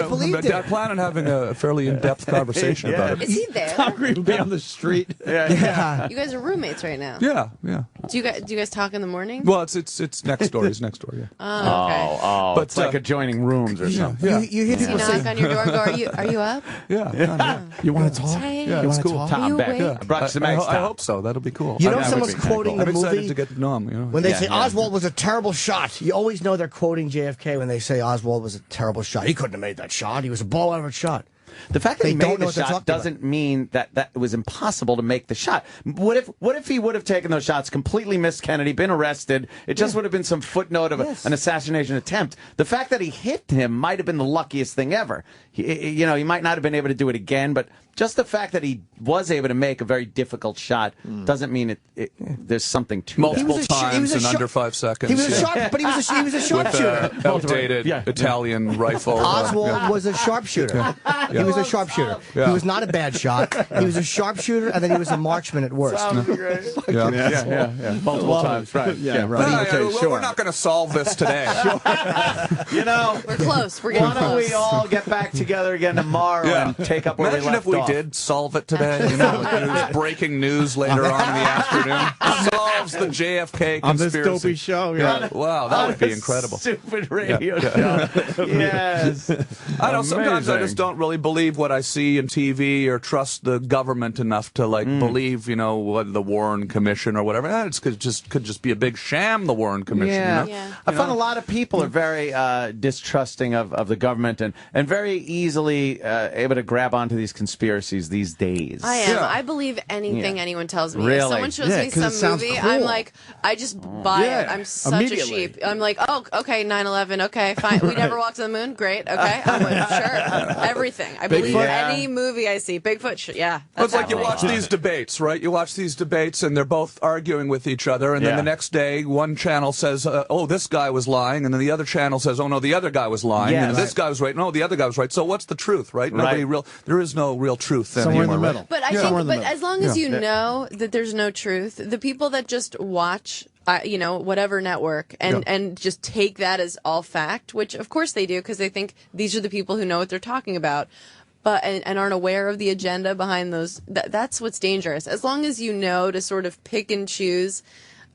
believed I it. plan on having a fairly in-depth conversation about it. Is he there? Tom Green would be on the street. Yeah. You guys are roommates right now. Yeah. Do you guys talk in the morning? Well, it's next door. He's next door. Yeah. Oh, okay. But it's like adjoining rooms or something. Yeah. You hear Does he people say, knock on your door and go, are you up? Yeah. You want to talk? Hey. Yeah, You it's want to cool. talk? Are you Tom Beck. awake? I brought you some I eggs, Tom. hope so. That'll be cool. You know, That would someone's be kinda quoting cool. the I'm excited movie to get to know him. when they Yeah, say yeah. Oswald was a terrible shot. You always know they're quoting JFK when they say Oswald was a terrible shot. He couldn't have made that shot. He was a ball-average shot. The fact that They he don't made know the what they're shot talking about. doesn't mean that it was impossible to make the shot. What if he would have taken those shots, completely missed Kennedy, been arrested? It just would have been some footnote of an assassination attempt. The fact that he hit him might have been the luckiest thing ever. He might not have been able to do it again, but just the fact that he was able to make a very difficult shot doesn't mean there's something to Multiple He was times in under 5 seconds. He was a sharp, but he was a sharpshooter. With outdated Italian rifle. Oswald was a sharpshooter. He was a sharpshooter. Yeah. He was not a bad shot. He was a sharpshooter, and then he was a marksman at worst. Yeah. multiple times, right? Yeah, right. Okay, Well, sure. we're not going to solve this today. We're close. We're getting Why don't close. we all get back together again tomorrow and take up where Imagine we left if we off? did solve it today. Like it was breaking news later on in the afternoon. Solves the JFK On this conspiracy. dopey show. Yeah. Wow, that would be On a incredible. Stupid radio Yeah. show. Yes. I know sometimes I Amazing. just don't really believe what I see in TV or trust the government enough to believe, what the Warren Commission or whatever. It could just be a big sham, the Warren Commission. Yeah. You know? Yeah. I find a lot of people are very distrusting of the government and very easily able to grab onto these conspiracies conspiracies these days. I am. Yeah. I believe anything Yeah. anyone tells me. Really? If someone shows Yeah, me 'cause it some sounds movie, cool. I'm like, I just buy it. Yeah, I'm such a immediately. sheep. I'm like, oh, okay, 9/11. Okay, fine. We never walked to the moon. Great. Okay, I'm like, sure. Everything. I believe Yeah. any movie I see. Bigfoot. Yeah. Well, it's like you happening. watch these debates, right? You watch these debates, and they're both arguing with each other, and then Yeah. the next day, one channel says, "Oh, this guy was lying," and then the other channel says, "Oh no, the other guy was lying," Yes. and this guy was right. No, the other guy was right. So what's the truth, right? Right. There is no real truth Somewhere in the anymore, middle. right? But I Somewhere think, in the but middle. as long as you know that there's no truth, the people that just watch, whatever network and just take that as all fact, which of course they do because they think these are the people who know what they're talking about, but and aren't aware of the agenda behind those. That's what's dangerous. As long as you know to sort of pick and choose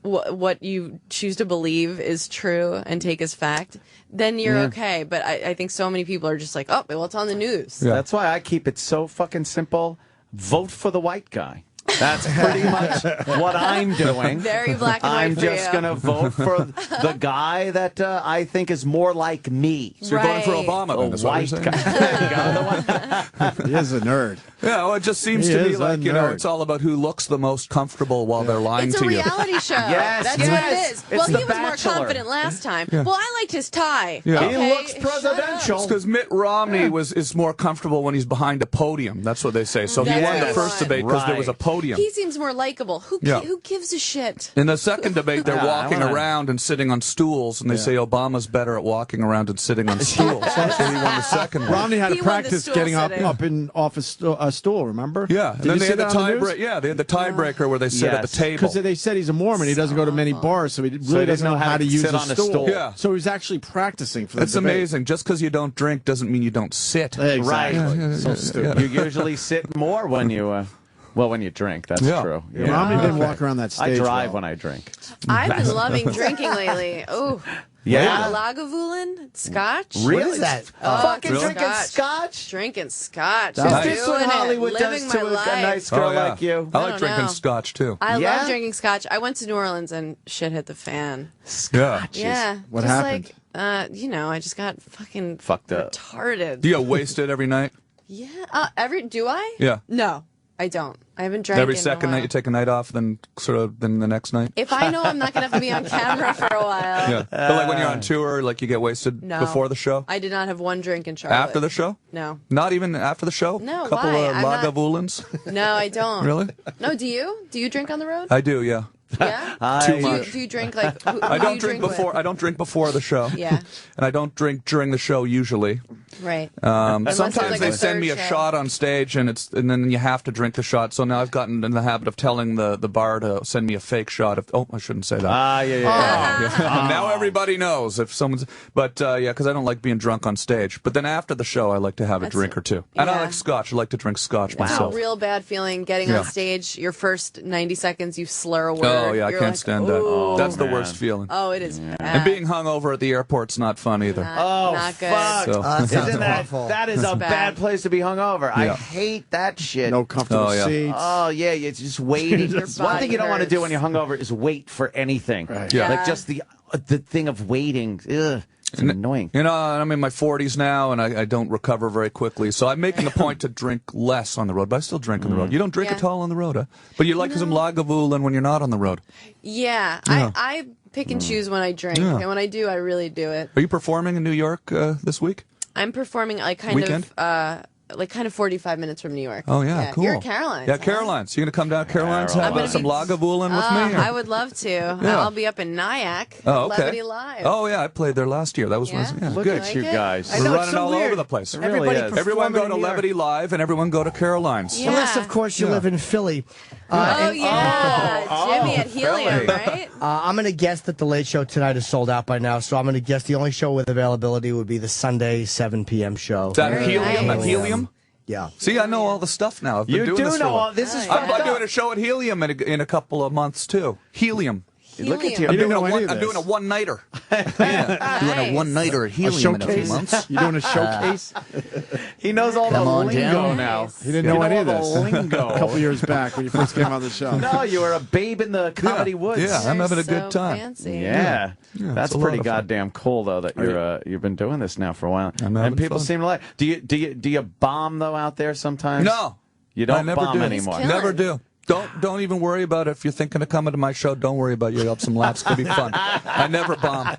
what you choose to believe is true and take as fact, then you're okay. But I think so many people are just like, oh, well, it's on the news. Yeah. That's why I keep it so fucking simple. Vote for the white guy. That's pretty much what I'm doing. Very black and white I'm for just you. going to vote for the guy that I think is more like me. So you're voting for Right. Obama, then? A Is what you're white saying? guy. There you go. The one- He is a nerd. Yeah, well, it just seems He to me is a like, nerd. it's all about who looks the most comfortable while they're lying It's to a you. reality show. Yes, That's yes. what it is. It's Well, The he was more Bachelor. confident last time. Well, I liked his tie. Yeah. Okay, He looks shut up. presidential. Because Mitt Romney is more comfortable when he's behind a podium. That's what they say. So he That's won what the he first won. debate because there was a Right. podium. He seems more likable. Who Yeah. who gives a shit? In the second debate, they're Yeah, I walking wanna- around and sitting on stools, and they say Obama's better at walking around and sitting on stools. So he won the second one. Romney had He to won the practice stool getting sitting. up in off a stool. Remember? Yeah, and Did then you they see had the that on the news? tiebreaker. Yeah, they had the tiebreaker where they sit at the Yes. table. Because they said he's a Mormon. He doesn't go to many bars, so he really he doesn't know how to use sit a on a stool. stool. Yeah. So he's actually practicing for the That's debate. amazing. Just because you don't drink doesn't mean you don't sit. Exactly. Right. So stupid. You usually sit more when you, when you drink. That's Yeah. true. Romney didn't walk around that I stage. drive well. when I drink. I've been loving drinking lately. Oh, Yeah. Lagavulin, Scotch. Really? What is that? Fucking Really? drinking scotch? Drinking Scotch. That's Just This is doing what it, Hollywood living does my to a life. nice girl like you. I I like don't drinking know. scotch too. I Yeah? love drinking Scotch. I went to New Orleans and shit hit the fan. Yeah. Yeah. What just happened? Like, I just got fucking Fucked up. retarded. Do you get wasted every night? Yeah. Do I? Yeah. No, I don't. I haven't drank Every in a second while. night you take a night off, then then the next night. If I know I'm not gonna have to be on camera for a while. Yeah. But like when you're on tour, like you get wasted No. before the show, I did not have one drink in Charlotte. after the show. No. Not even after the show. No, Couple why? of I'm not- Lagavulins. No, I don't. Really? No, do you? Do you drink on the road? I do. Yeah. Yeah. Too Do much. you drink like? Who I do don't you drink with? before. I don't drink before the show. Yeah. And I don't drink during the show usually. Right. Unless Sometimes it's like they a send third me a show. shot on stage, and then you have to drink the shot. So now I've gotten in the habit of telling the bar to send me a fake shot. I shouldn't say that. Yeah. Now everybody knows if someone's. But because I don't like being drunk on stage. But then after the show, I like to have a drink or two. And I yeah. like scotch. I like to drink scotch It's a myself. real bad feeling getting Yeah. on stage. Your first 90 seconds, you slur a word. Oh yeah, I You're can't like, stand "Ooh." that. That's the man. worst feeling. Oh, it is bad. And being hungover at the airport's not fun either. not good. Fuck. So- that sounds Isn't that awful. that is a bad. bad place to be hungover. I Yeah. hate that shit. No comfortable Oh, yeah. seats. Oh yeah, it's just waiting. Your One body thing you don't want to do hurts. when you're hungover is wait for anything. Right. Yeah. Like just the thing of waiting. Ugh, it's annoying. You know, I'm in my 40s now, and I don't recover very quickly. So I'm making a point to drink less on the road, but I still drink on the road. You don't drink Yeah. at all on the road, huh? But you like some Lagavulin when you're not on the road. Yeah, Yeah. I pick and choose when I drink, Yeah. and when I do, I really do it. Are you performing in New York this week? I'm performing like Weekend? kind of 45 minutes from New York. Oh, yeah, cool. You're at Caroline's. Yeah, huh? Caroline's. You going to come down to Caroline's, I'm have gonna some be- Lagavulin with me? or- I would love to. I'll be up in Nyack. Oh, okay. Levity Live. Oh, yeah, I played there last year. That was Yeah? yeah, Look good. at you Like it? guys. I We're know, it's running so all weird. over the place. really Everybody is. Everyone go performing to in New York. Levity Live, and everyone go to Caroline's. Yeah. Unless, of course, you live in Philly. Oh, yeah. Jimmy at Philly. Helium, right? I'm going to guess that the late show tonight is sold out by now, so I'm going to guess the only show with availability would be the Sunday 7 p.m. show. Is that Very Helium? nice. At Helium? Yeah. See, I know all the stuff now. I've been You doing do this for a know while. all this is Oh, I'm fucked doing up. a show at Helium in a couple of months too. Helium. Look at Helium. you. I'm didn't doing know any of I'm this. doing a one-nighter. Nice. Doing a one-nighter at A Helium in a few showcase? months. You doing a showcase? He knows all Come the on lingo down. now. Nice. He didn't know You any know of all this. the lingo. A couple years back when you first came on the show. No, you were a babe in the comedy woods. Yeah. I'm You're having a so good time. Fancy. Yeah, that's it's a lot pretty of fun. goddamn cool though that you've been doing this now for a while, I'm and having people fun. seem to like. Do you bomb though out there sometimes? No. You don't never bomb do. anymore. He's Never killing. do. Don't even worry about it. If you're thinking of coming to my show, don't worry about it. You'll have some laughs. It's going to be fun. I never bomb.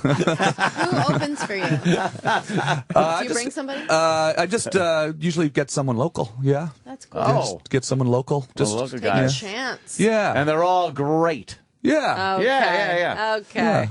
Who opens for you? Do you bring somebody? I just usually get someone local. Yeah. That's cool. Just get someone local. Just local Take guys. a chance. Yeah. And they're all great. Yeah. Okay. Yeah. Okay.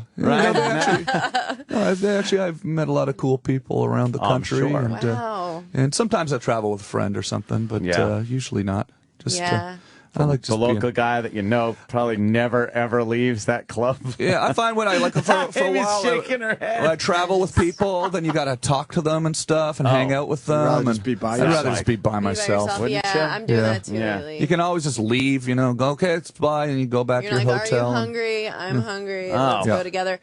Actually, I've met a lot of cool people around the country. sure. And, Wow. and sometimes I travel with a friend or something, but usually not. Just Yeah. I like The just local being, guy that you know probably never ever leaves that club. Yeah, I find when I like for a Amy's while shaking her head. when I travel with people, then you got to talk to them and stuff and hang out with them. rather and just be by I'd yourself. rather just be by Be by myself. yourself. wouldn't Yeah, you? I'm doing Yeah. that too Yeah. lately. You can always just leave, go, okay, it's bye, and you go back You're to your like, hotel. are you hungry? I'm hungry. Oh. Let's Yeah. go together.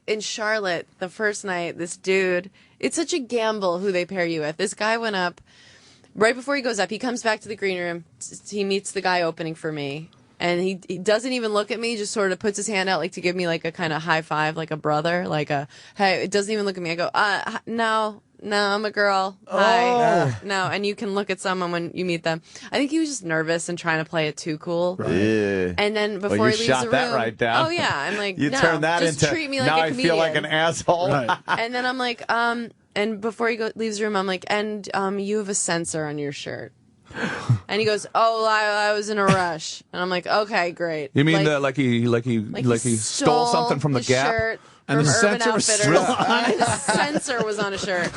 In Charlotte, the first night, this dude, it's such a gamble who they pair you with. This guy went up, right before he goes up, he comes back to the green room. He meets the guy opening for me. And he doesn't even look at me, just sort of puts his hand out like to give me like a kind of high five, like a brother, like a, hey, it doesn't even look at me. I go, no, I'm a girl. Hi. No. And you can look at someone when you meet them. I think he was just nervous and trying to play it too cool. Yeah. And then before Well, you he leaves shot the room, that right down. oh yeah, I'm like, You no, turn that just into treat me like now a I comedian. feel like an asshole. Right. And then I'm like, and before he leaves the room, I'm like, and you have a sensor on your shirt. And he goes, "Oh, I was in a rush." And I'm like, "Okay, great." You mean like he stole something from the his Gap? shirt And from the Urban sensor was Outfitters. still on? And the sensor was on a shirt.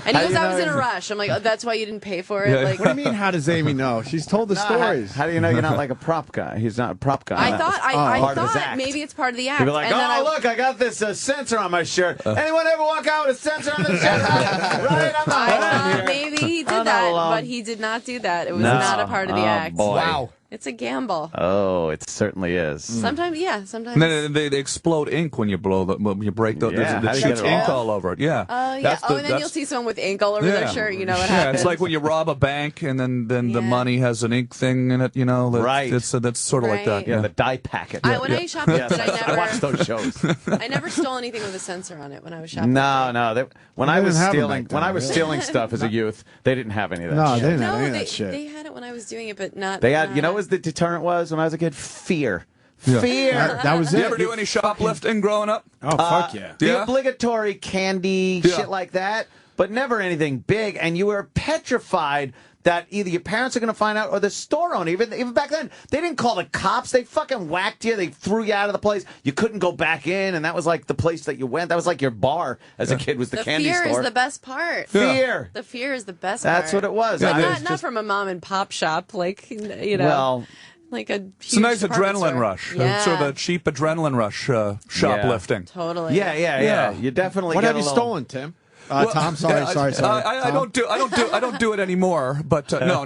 And he goes, "I was in a rush." I'm like, "Oh, that's why you didn't pay for it." Yeah. Like, What do you mean? How does Amy know? She's told the stories. How do you know you're not like a prop guy? He's not a prop guy. I thought part of his act. maybe it's part of the act. He'd be like, and then look, I got this sensor on my shirt. Anyone ever walk out with a sensor on their shirt? Right? I'm not I alone thought here. maybe he did I'm not that, alone. but he did not do that. It was No. not a part of the Oh, act. boy. Wow. It's a gamble. Oh, it certainly is. Sometimes, yeah. Sometimes. And then they explode ink when you when you break the. Yeah, how There's do you shoots get it ink off? all over it. Yeah. Yeah. That's And then you'll see someone with ink all over their shirt. You know what Yeah, happens. it's like when you rob a bank and then the Yeah. money has an ink thing in it. Right. That's sort of like that. Right. Yeah, the dye packet. When I shoplifted, I watched those shows. I never stole anything with a sensor on it when I was shoplifting. No. When I They was didn't have 'em stealing, back then, when I was really. stealing stuff as a youth, they didn't have any of that. No, shit. they didn't have No, any of they that shit. had it when I was doing it, but not. They had, not- you know, what the deterrent was when I was a kid? Fear. Yeah. Fear. That was Did it. you ever do any shoplifting growing up? Oh, fuck yeah. The Yeah. obligatory candy Yeah. shit like that, but never anything big. And you were petrified that either your parents are going to find out or the store owner. Even back then, they didn't call the cops. They fucking whacked you. They threw you out of the place. You couldn't go back in, and that was like the place that you went. That was like your bar as a kid was the candy fear store. is the best part. Fear. The fear is the best That's part. what it was. Not, I not, was not just- from a mom and pop shop, like, you know. Well, like a It's a nice huge department adrenaline store. rush. Yeah. Sort of a cheap adrenaline rush shoplifting. Totally. yeah. You definitely What get have a you little- stolen, Tim? Tom, sorry. I Tom? I don't do it anymore. But no.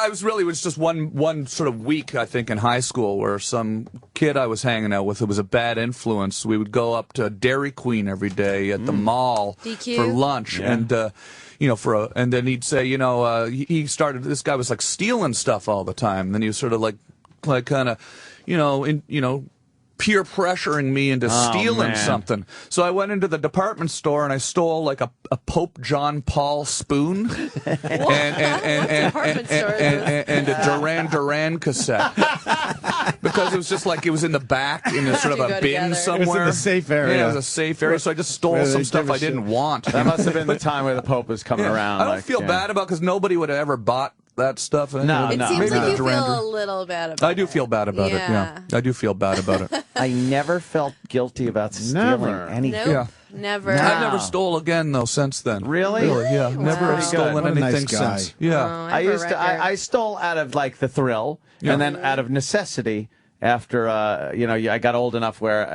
It was just one sort of week, I think, in high school where some kid I was hanging out with who was a bad influence. We would go up to Dairy Queen every day at the mall DQ? for lunch, and and then he'd say, he started. This guy was like stealing stuff all the time. And then he was sort of like kind of, peer pressuring me into stealing man. something. So I went into the department store and I stole like a Pope John Paul spoon Department store is and a Duran Duran cassette. Because it was just like it was in the back in a sort of You a go bin together. somewhere. It was in the safe area. Yeah, it was a safe area. So I just stole Where they some stuff give a I didn't shit. want. That must have been the time where the Pope was coming around. I don't like, feel yeah. bad about because nobody would have ever bought that stuff. No, It no. seems Maybe like the you Duran feel a little bad about it. I do feel bad about it. Yeah, I do feel bad about it. I never felt guilty about stealing Never. anything. Nope. Yeah. Never. I've never stole again though since then. Really? Yeah. Never have Wow. stolen What a nice anything guy. since. Yeah. Oh, I have a used to. record. I stole out of like the thrill, and then out of necessity. After I got old enough where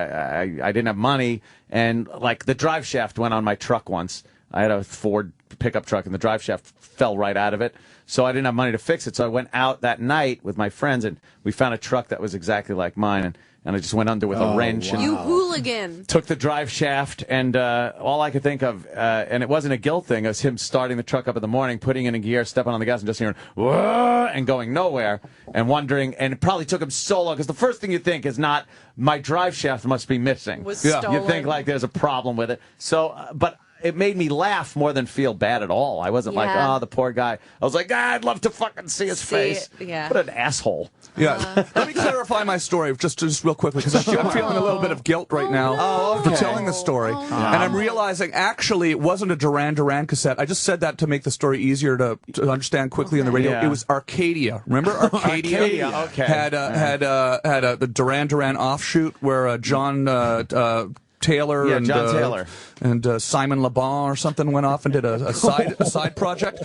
I didn't have money, and like the drive shaft went on my truck once. I had a Ford pickup truck, and the drive shaft fell right out of it. So I didn't have money to fix it. So I went out that night with my friends, and we found a truck that was exactly like mine, and I just went under with a wrench and You hooligan. took the drive shaft, and all I could think of, and it wasn't a guilt thing, it was him starting the truck up in the morning, putting it in gear, stepping on the gas, and just hearing, whoa, and going nowhere, and wondering, and it probably took him so long, because the first thing you think is not, my drive shaft must be missing. Was Yeah. stolen. You think, like, there's a problem with it. So, but it made me laugh more than feel bad at all. I wasn't like, Yeah. oh, the poor guy. I was like, I'd love to fucking see his face. Yeah. What an asshole. Yeah. Let me clarify my story just real quickly because I'm feeling a little bit of guilt right now for telling the story. Oh, no. And I'm realizing actually it wasn't a Duran Duran cassette. I just said that to make the story easier to understand quickly on the radio. Yeah. It was Arcadia. Remember Arcadia? Arcadia, okay. Had the Duran Duran offshoot where John Taylor Yeah, and John Taylor. and Simon Le Bon or something went off and did a side project.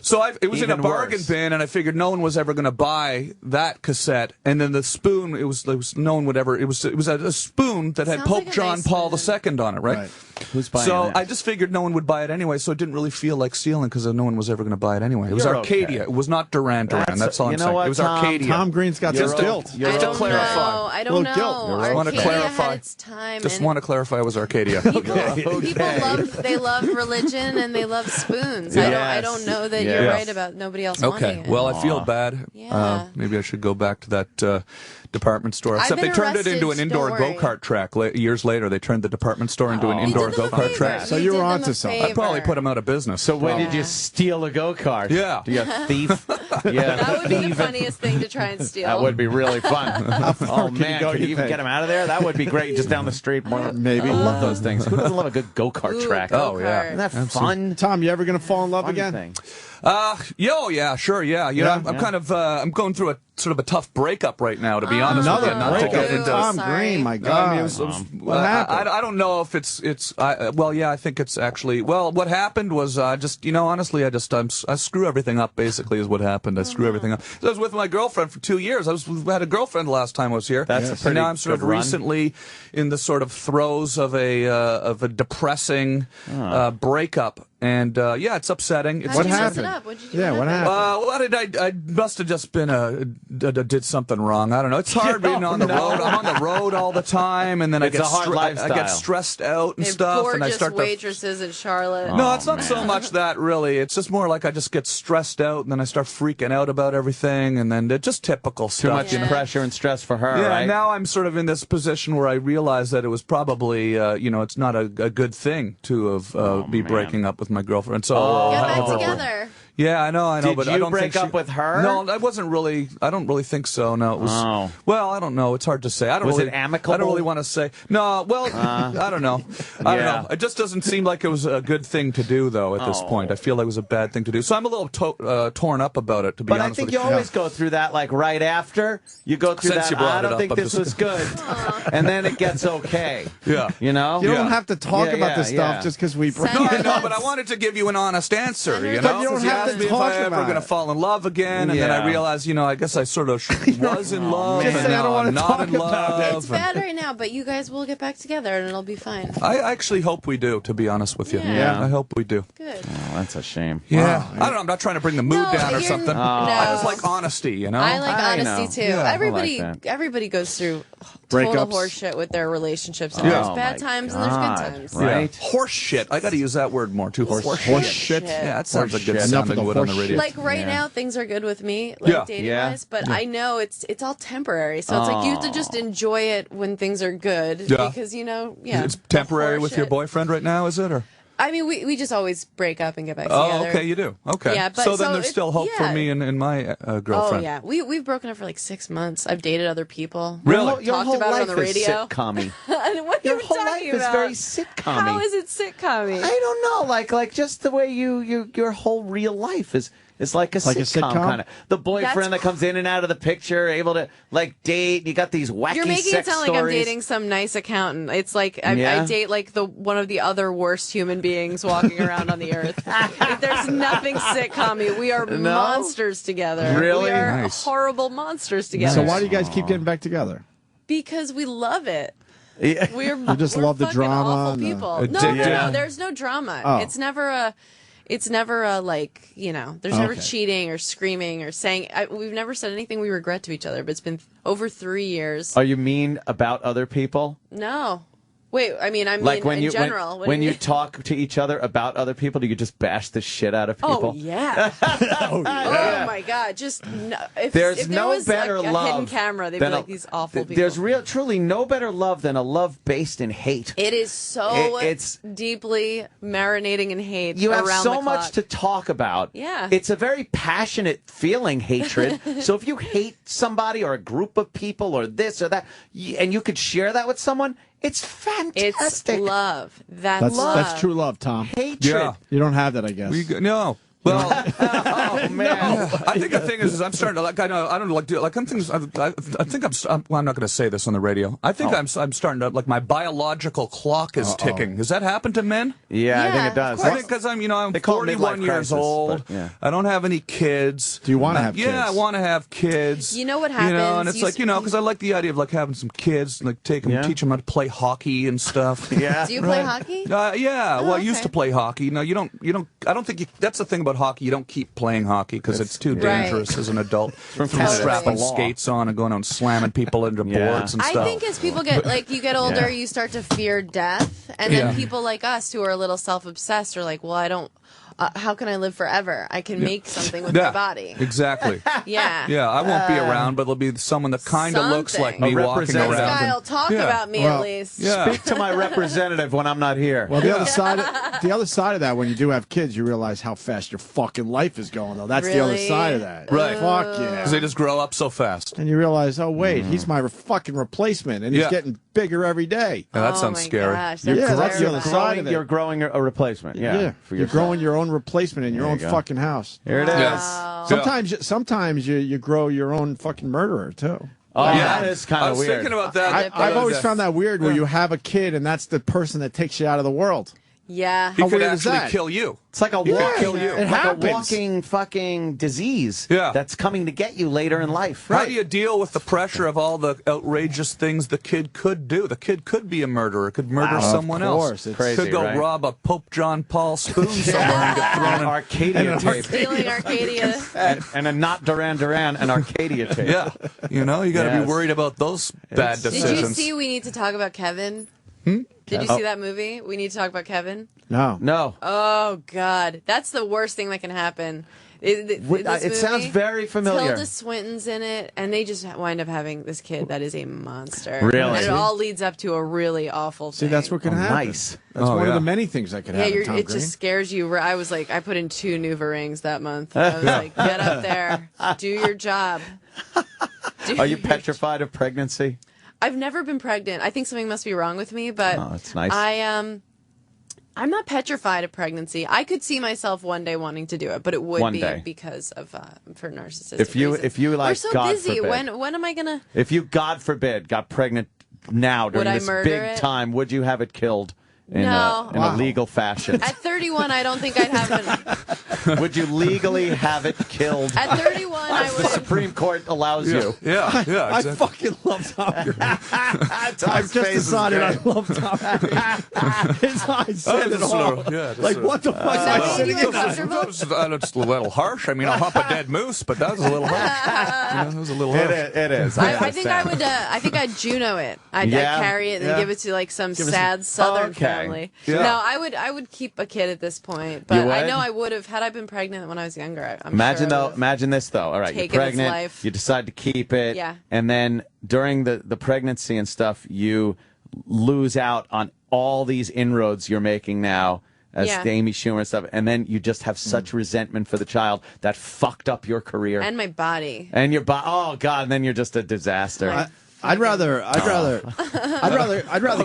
So it was in a Even bargain worse. bin, and I figured no one was ever going to buy that cassette. And then the spoon, it was no one would ever. It was a spoon that had Sounds Pope like a John nice Paul spoon. II on it, right? Right. Who's buying So that? I just figured no one would buy it anyway, so it didn't really feel like stealing because no one was ever going to buy it anyway. It was You're Arcadia. okay. It was not Duran Duran. That's all you I'm know saying. what, It was Tom? Arcadia. Tom Green's got some Just guilt. to clarify. I don't Little guilt. know. I want to Arcadia clarify. had its time. Just and want to clarify it was Arcadia. People love religion and they love spoons. I Yes. don't know that Yeah. you're right about nobody else wanting Okay, it. well, I feel bad. Yeah. Maybe I should go back to that department store. I've Except they been turned it arrested, into an indoor don't worry. go-kart track years later. They turned the department store into an We indoor did them a go-kart favor. track. So We you did were them onto a something. I'd probably favor. put them out of business. So when did you Yeah. steal a go-kart? Yeah. You thief? Yeah. That would be the funniest thing to try and steal. That would be really fun. Oh, can you man. go, Could you you even think? get him out of there? That would be great. Just down the street. Maybe. I love those things. Who doesn't love a good go-kart Ooh, track? Oh, yeah. Isn't that fun? Tom, you ever going to fall in love Fun again? thing. Yeah, sure, yeah. You know, I'm kind of, I'm going through a sort of a tough breakup right now, to be honest with Another you. Not to breakup. get into Tom Sorry. Green, my God. I mean, it was, What happened? I don't know if I think it's actually, what happened was, honestly, I screw everything up, basically, is what happened. I screw everything up. So I was with my girlfriend for 2 years. I had a girlfriend the last time I was here. That's a And pretty now I'm sort of good run. recently in the sort of throes of a depressing breakup. And, yeah, it's upsetting. It's How'd you mess happened? it up? What'd you do? Yeah, what happened? I must have just been did something wrong. I don't know. It's hard being on the road. I'm on the road all the time, and then It's a hard I lifestyle. get stressed out and They have stuff, and I gorgeous start to. waitresses in Charlotte. No, it's not so much that really. It's just more like I just get stressed out, and then I start freaking out about everything, and then just typical Too stuff. much Yeah. pressure and stress for her, Yeah, right? now I'm sort of in this position where I realize that it was probably, it's not a good thing to have be breaking up with my girlfriend. So Get I'll back have her- together. Yeah, I know, Did but you I don't break think up with her? No, I don't really think so. No, it was. Oh. Well, I don't know. It's hard to say. I don't Was really, it amicable? I don't really want to say. No, well, I don't know. I don't Yeah. know. It just doesn't seem like it was a good thing to do, though. At this point, I feel like it was a bad thing to do. So I'm a little torn up about it. To be But I honest think with you always go through that, like right after you go through Since that. you brought I it don't up, think I'm this just- was good, and then it gets okay. Yeah. You know. You don't Yeah. have to talk Yeah, about this yeah, stuff yeah. just because we bring Send No, I it know, up. but I wanted to give you an honest answer. You But know, you don't Since have asked to me if talk I ever about going to it. fall in love again, and then Yeah. I realized, I guess I sort of was in love, Just and say, I now don't wanna I'm not talk in about love. It's bad right now, but you guys will get back together and it'll be fine. I actually hope we do, to be honest with you. Yeah. I hope we do. Good. Oh, that's a shame. Yeah. I don't know. I'm not trying to bring the mood No, down or you're- something. no. I just like honesty, you know? I like I honesty know. too. Yeah, I everybody, like that. everybody goes through total Breakups. horseshit with their relationships. And Yeah. There's bad my times and there's good God, times. right? Yeah. Horse shit. I got to use that word more too. Horse shit. Yeah, that sounds like good Enough sounding of the wood on the horse radio. Like right now, things are good with me, like Yeah. dating Yeah. wise. But I know it's all temporary. So it's like you have to just enjoy it when things are good. Yeah. Because It's temporary with your boyfriend right now, is it? Or I mean, we just always break up and get back oh, together. okay, you do. Okay, Yeah, but so then so there's it- still hope for yeah. me and my Oh girlfriend. yeah, we've broken up for like 6 months. I've dated other people. Really? Your Talked whole about it life on the radio. is sitcom-y. What Your are you whole life talking is about? very sitcom-y. How is it sitcom-y? I don't know, like just the way your whole real life is like a Like a sitcom, sitcom? kind of. The boyfriend that comes in and out of the picture, able to like date. You got these wacky You're making it sex sound like I'm stories. dating some nice accountant. It's like I Yeah. date like one of the other worst human beings walking around on the earth. There's nothing sitcom-y. We are monsters together. Really? We are Nice. horrible monsters together. So why do you guys keep getting back together? Because we love it. Yeah. We're just we're love the fucking drama awful and the people. addiction. No. There's no drama. Oh. It's never a like There's never Okay. cheating or screaming or saying. We've never said anything we regret to each other. But it's been over 3 years. Are you mean about other people? No. Wait, I mean, Like when in you general. when you talk to each other about other people, do you just bash the shit out of people? Oh yeah. Oh my God! Just if There's there no was better a love hidden camera, they'd be like these awful people. There's truly no better love than a love based in hate. It is so It's deeply marinating in hate. You have around so the much clock. to talk about. Yeah. It's a very passionate feeling, hatred. So if you hate somebody or a group of people or this or that, and you could share that with someone, it's fantastic. It's love. That's love. That's true love, Tom. Hatred. Yeah. You don't have that, I guess. No. Well, Oh man. I think the thing is I'm starting to like. I know I don't like do like. I'm things. I think I'm. Well, I'm not going to say this on the radio. I think I'm starting to like my biological clock is ticking. Does that happen to men? Yeah, I think Yeah, it does. of I think because I'm 41 midlife years crisis, old. but, yeah. I don't have any kids. Do you want to have Yeah, kids? I want to have kids. You know what You happens? know, and it's like because I like the idea of like having some kids, like teach them how to play hockey and stuff. Yeah. Do you play hockey? Yeah. Well, I used okay. to play hockey. No, you don't. I don't think you. That's the thing about hockey. You don't keep playing hockey because it's too Right. dangerous as an adult. Canada. Strapping It's the law. skates on and going out and slamming people into boards and I stuff. think as people get older, you start to fear death, and then people like us who are a little self-obsessed are like, well, I don't. How can I live forever? I can make something with my body. Exactly. Yeah. Yeah, I won't be around, but there'll be someone that kind of looks like me A walking This around. representative. guy will talk Yeah. about me Well, at least. Yeah. Speak to my representative when I'm not here. Well, the other side of that, when you do have kids, you realize how fast your fucking life is going. Though that's the other Really? side of that. Right. Fuck yeah. Because they just grow up so fast. And you realize, oh wait, he's my fucking replacement, and he's Yeah. getting bigger every day. Yeah, that Oh sounds my scary. Gosh, Yeah, that's that's the other terrifying. side of it. You're growing a replacement. Yeah. For you're yourself. growing your own replacement in your There own you go. fucking house. Here it is. Yeah. Sometimes you grow your own fucking murderer too. Oh, Yeah. that is kind I of was weird. thinking about that. I've always found that weird where you have a kid and that's the person that takes you out of the world. Yeah. He How could weird is actually that? kill you. It's like a Yeah, walking, kill you. It like happens. a walking fucking disease Yeah. that's coming to get you later in life. How do you deal with the pressure of all the outrageous things the kid could do? The kid could be a murderer, could murder someone of course. else. It's crazy, could go right? rob a Pope John Paul spoon somewhere and get thrown in. Arcadia tape. Stealing Arcadia. and a not Duran Duran and Arcadia tape. Yeah, you know, you got to Yes. be worried about those bad Did decisions. you see We Need to Talk About Kevin? Did you see that movie? We Need to Talk About Kevin? No. No. Oh, God. That's the worst thing that can happen. It sounds very familiar. Tilda Swinton's in it, and they just wind up having this kid that is a monster. Really? And it all leads up to a really awful thing. See, that's what can happen. nice. That's Oh, one yeah. of the many things that could Yeah, happen. Tom it Green. just scares you. I was like, I put in 2 Nuva rings that month. I was like, get up there, do your job. Are you petrified of pregnancy? I've never been pregnant. I think something must be wrong with me, but Oh, that's nice. I'm not petrified of pregnancy. I could see myself one day wanting to do it, but it would One be day. because of for narcissistic If you- reasons. if you, like, we're so God busy. forbid. When am I gonna? If you, God forbid, got pregnant now during I this murder big it? time, would you have it killed in, No. in a legal fashion? At 31, I don't think I'd have Would you legally have it killed? At 31, I The would. Supreme Court allows you. Yeah, yeah. I Exactly. fucking love Tom Green. Tom's I've just face is decided I great. love Tom Green. His eyes said it just a all. little- yeah, just Like, a- what the fuck am that I made sitting you in that? uncomfortable? That's a little harsh. I mean, I'll hump a dead moose, but that was a little harsh. You know, it was a little harsh. It is. I think I would. I think I'd Juno it. I'd Yeah? carry it and Yeah. give it to like some sad Southern Okay. family. Yeah. No, I would keep a kid at this point, but You I would? know I would have had I been pregnant when I was younger. I'm Imagine sure I though. would've. Imagine this though. All right, you're taken its pregnant. life. You decide to keep it. Yeah. And then during the pregnancy and stuff, you lose out on all these inroads you're making now as Yeah. Amy Schumer and stuff, and then you just have such resentment for the child that fucked up your career And my body. and your body. Oh God! And then you're just a disaster. I'd rather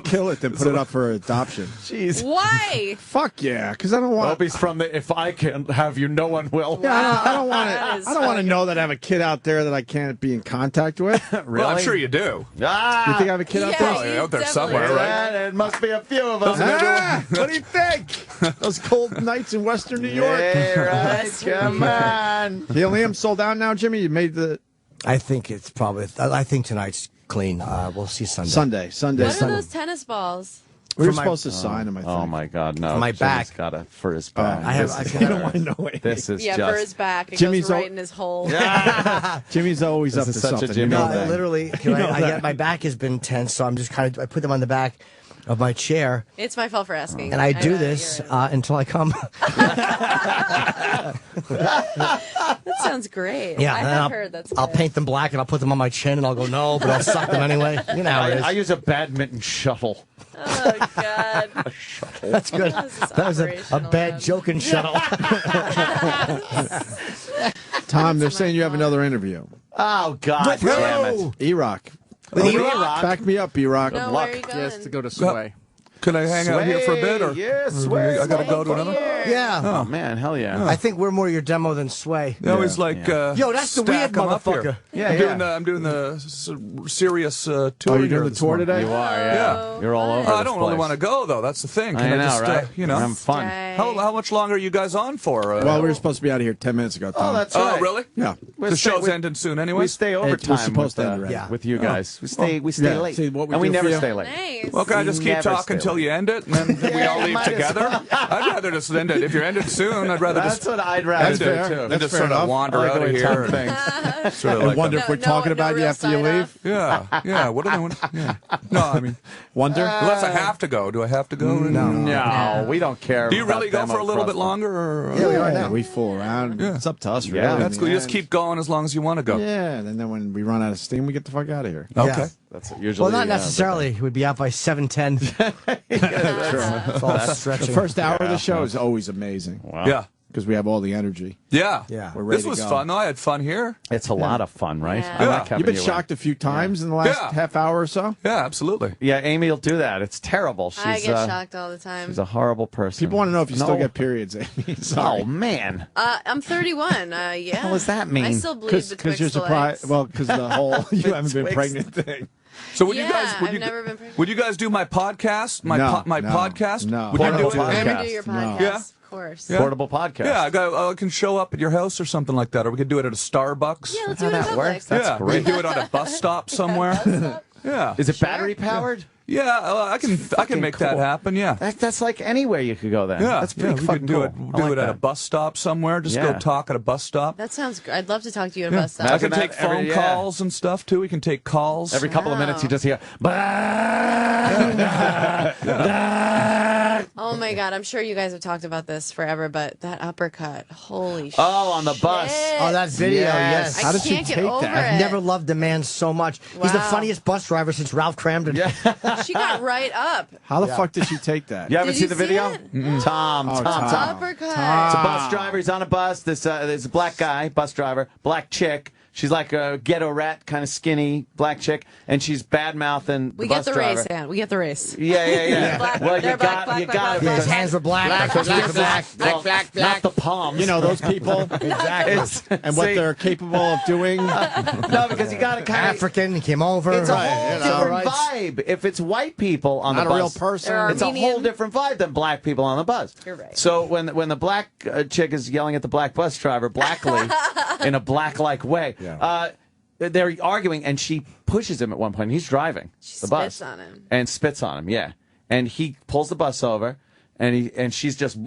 kill it than put it up for adoption. Jeez. Why? Fuck yeah, because I don't want. Opie's from the. If I can't have you, no one will. Yeah, I don't want That to. is I don't want to fucking- know that I have a kid out there that I can't be in contact with. Really? Well, I'm sure you do. Ah, You think I have a kid out Yeah, there? Probably you out there definitely somewhere, do. right? Yeah, it must be a few of us. Ah, what do you think? Those cold nights in Western New York. Hey, right, come on. Helium sold out now, Jimmy. You made the I think it's probably. I think tonight's clean. We'll see Sunday. Sunday. What are Sunday. those tennis balls? We were For my- supposed to sign them. I think. Oh my God, no! For my Jimmy's back. got a for his back. I have. This I is can, You don't want to know it. This is Yeah, just. for his back. It Jimmy's goes right al- in his hole. Jimmy's always This up to is such a something. Jimmy you know No, thing. that. literally, You know I that. get my back has been tense, so I'm just kind of. I put them on the back, of my chair. It's my fault for asking. And I do know, this you're right. until I come. That sounds great. Yeah, I and have heard that's I'll good. paint them black and I'll put them on my chin and I'll go, no, but I'll suck them anyway. You know how it is. I use a badminton shuttle. Oh, God. That's good. That was a bad joking shuttle. Tom, they're saying you have another interview. Oh, God damn it. E-Rock. E-Rock? Back me up, E-Rock. No, where are you going? Yes, to go to Sway. Can I hang out here for a bit? Or Yeah, Sway. I got to go to another? Yeah. Oh, man, hell yeah. I think we're more your demo than Sway. They always like, Yo, that's the weird stack 'em up here. motherfucker. Yeah, I'm doing the serious tour. Oh, you're here doing the this tour morning. today? You are, yeah. Yeah. You're all over I this don't really place. want to go though. That's the thing. I Can know, just, right? you know, I'm fun. Stay. how much longer are you guys on for? Well, we were supposed to be out of here 10 minutes ago, Tom. Oh, that's Oh, right. really? Yeah. The show's ending soon anyway. We stay overtime was supposed with, to end already. Yeah. with you guys. We stay yeah. late. See, what we and we do for never you? stay late. Nice. Well, can I just keep Never talking stay until late. you end it, and then we all leave might as together? well. I'd rather just end it. If you're ended soon, I'd rather That's just what I'd rather end do, it too. and That's just fair sort of enough. wander I like out the of way here. Tom and thinks. sort of I like wonder a- if we're talking about you real after you sign-off. leave. yeah. What do they want? Yeah. No, I mean, Wonder? unless I have to go. Do I have to go? No, we don't care. Do you really about go for a little bit demo longer? Or, Yeah, we are Yeah, now. we fool around. Yeah. It's up to us, really. Yeah. That's cool. You just keep going as long as you want to go. Yeah, and then when we run out of steam, we get the fuck out of here. Okay. Yeah. That's usually. Well, not necessarily. We'd be out by 7:10. It's all The stretching. first hour of the show is always amazing Yeah. because we have all the energy. Yeah. Yeah. We're ready This to was go. fun. though. I had fun here. It's a lot of fun, right? Yeah. I like Yeah. having You've been you shocked a few times in the last Yeah. half hour or so. Yeah, absolutely. Yeah, Amy will do that. It's terrible. She's, I get shocked all the time. She's a horrible person. People want to know if you still No. get periods, Amy. Sorry. Oh man, I'm 31. Yeah. What does that mean? I still bleed betwixt you're the surprised. legs. Well, because the whole you haven't been Betwixt. pregnant thing. So would Yeah, you guys? Would I've you, never been pregnant. Would you guys do my podcast? My No, my no, podcast? no. Would you do Portable it? I podcast. never do your No. podcast. Yeah. Of course. Yeah. portable podcast. Yeah, I can show up at your house or something like that, or we could do it at a Starbucks. Yeah, let's How do it in that public. works? That's yeah, great. we can do it on a bus stop somewhere. Yeah, Is it battery powered? yeah, I can make that cool. happen. Yeah, That's like anywhere you could go then. yeah, That's pretty we fucking could do cool. it. I Do like it at a that. bus stop somewhere. Just go Yeah. talk at a bus stop. That sounds great. I'd love to talk to you at a bus stop. I can Imagine take that every- phone yeah. calls and stuff too. We can take calls. Every couple of minutes, you just hear. Oh my God, I'm sure you guys have talked about this forever, but that uppercut, holy shit. Oh, on the bus. Oh, that video, yes. I How did you can't get take over that? it. I've never loved a man so much. He's the Wow. funniest bus driver since Ralph Cramden. Yeah. She got right up. How the fuck did she take that? You haven't Did seen you the see video? it? Tom. Oh, Tom. Uppercut. It's a bus driver. He's on a bus. There's a black guy, bus driver, black chick. She's like a ghetto rat, kind of skinny black chick, and she's bad mouthing the We bus get the driver. race, Ann. We get the race. Yeah. Black- Well, they're you black, got black, it. His because- hands were black. Well, not the palms. You know those people It's- and what see, they're capable of doing. No, because you got to kind of. African, he came over. It's a Right, whole you know, different right. vibe. If it's white people on Not the a real bus, person. There are it's a Armenian. whole different vibe than black people on the bus. You're right. So when the black chick is yelling at the black bus driver blackly in a black-like way, they're arguing, and she pushes him at one point. And he's driving the bus spits on him. and spits on him. Yeah, and he pulls the bus over, and she's just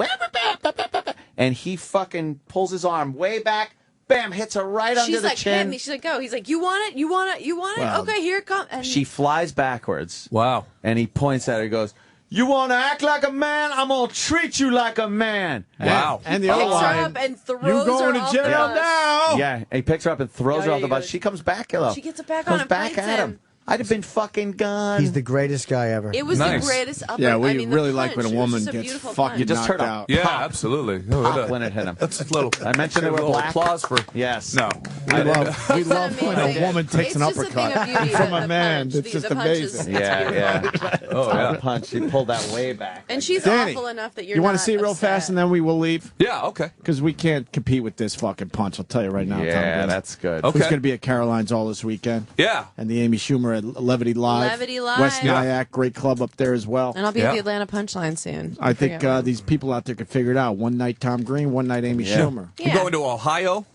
and he fucking pulls his arm way back. Bam! Hits her right under She's the like, chin. hit me. She's like, go. He's like, you want it? You want it? You want it? Wow. Okay, here it comes. And She flies backwards. Wow. And he points at her and goes, "You want to act like a man? I'm going to treat you like a man." Wow. And the other picks her line, up and throws you going her to off jail the bus. now? Yeah, and he picks her up and throws her Yeah, off the he bus. goes- She comes back, though. She gets it back comes on and back fights at him. him. I'd have been fucking gone. He's the greatest guy ever. It was Nice. the greatest uppercut. Yeah, we I mean, the really like punch. when a It was woman just a gets beautiful fucking punch. You just knocked heard a out. Yeah, pop. absolutely. Pop when it hit him. That's a little. I mentioned they were a little black. applause for. Yes. No. We love It's when a amazing. woman takes an It's just a thing uppercut of beauty, from the a man. punch. It's just the punch is- amazing. it's Yeah, beautiful. yeah. Oh yeah. Punch. He pulled that way back. And she's Danny, awful enough that you're You want to see it real fast, and then we will leave? Yeah. Okay. Because we can't compete with this fucking punch. I'll tell you right now. Yeah, Tom. that's good. Okay. Who's going to be at Caroline's all this weekend? Yeah. And the Amy Schumer at Levity Live. Levity Live. West Yeah. Nyack, great club up there as well. And I'll be Yeah. at the Atlanta Punchline soon. I think forget when. these people out there could figure it out. One night Tom Green, one night Amy Yeah. Schumer. I'm going to Ohio.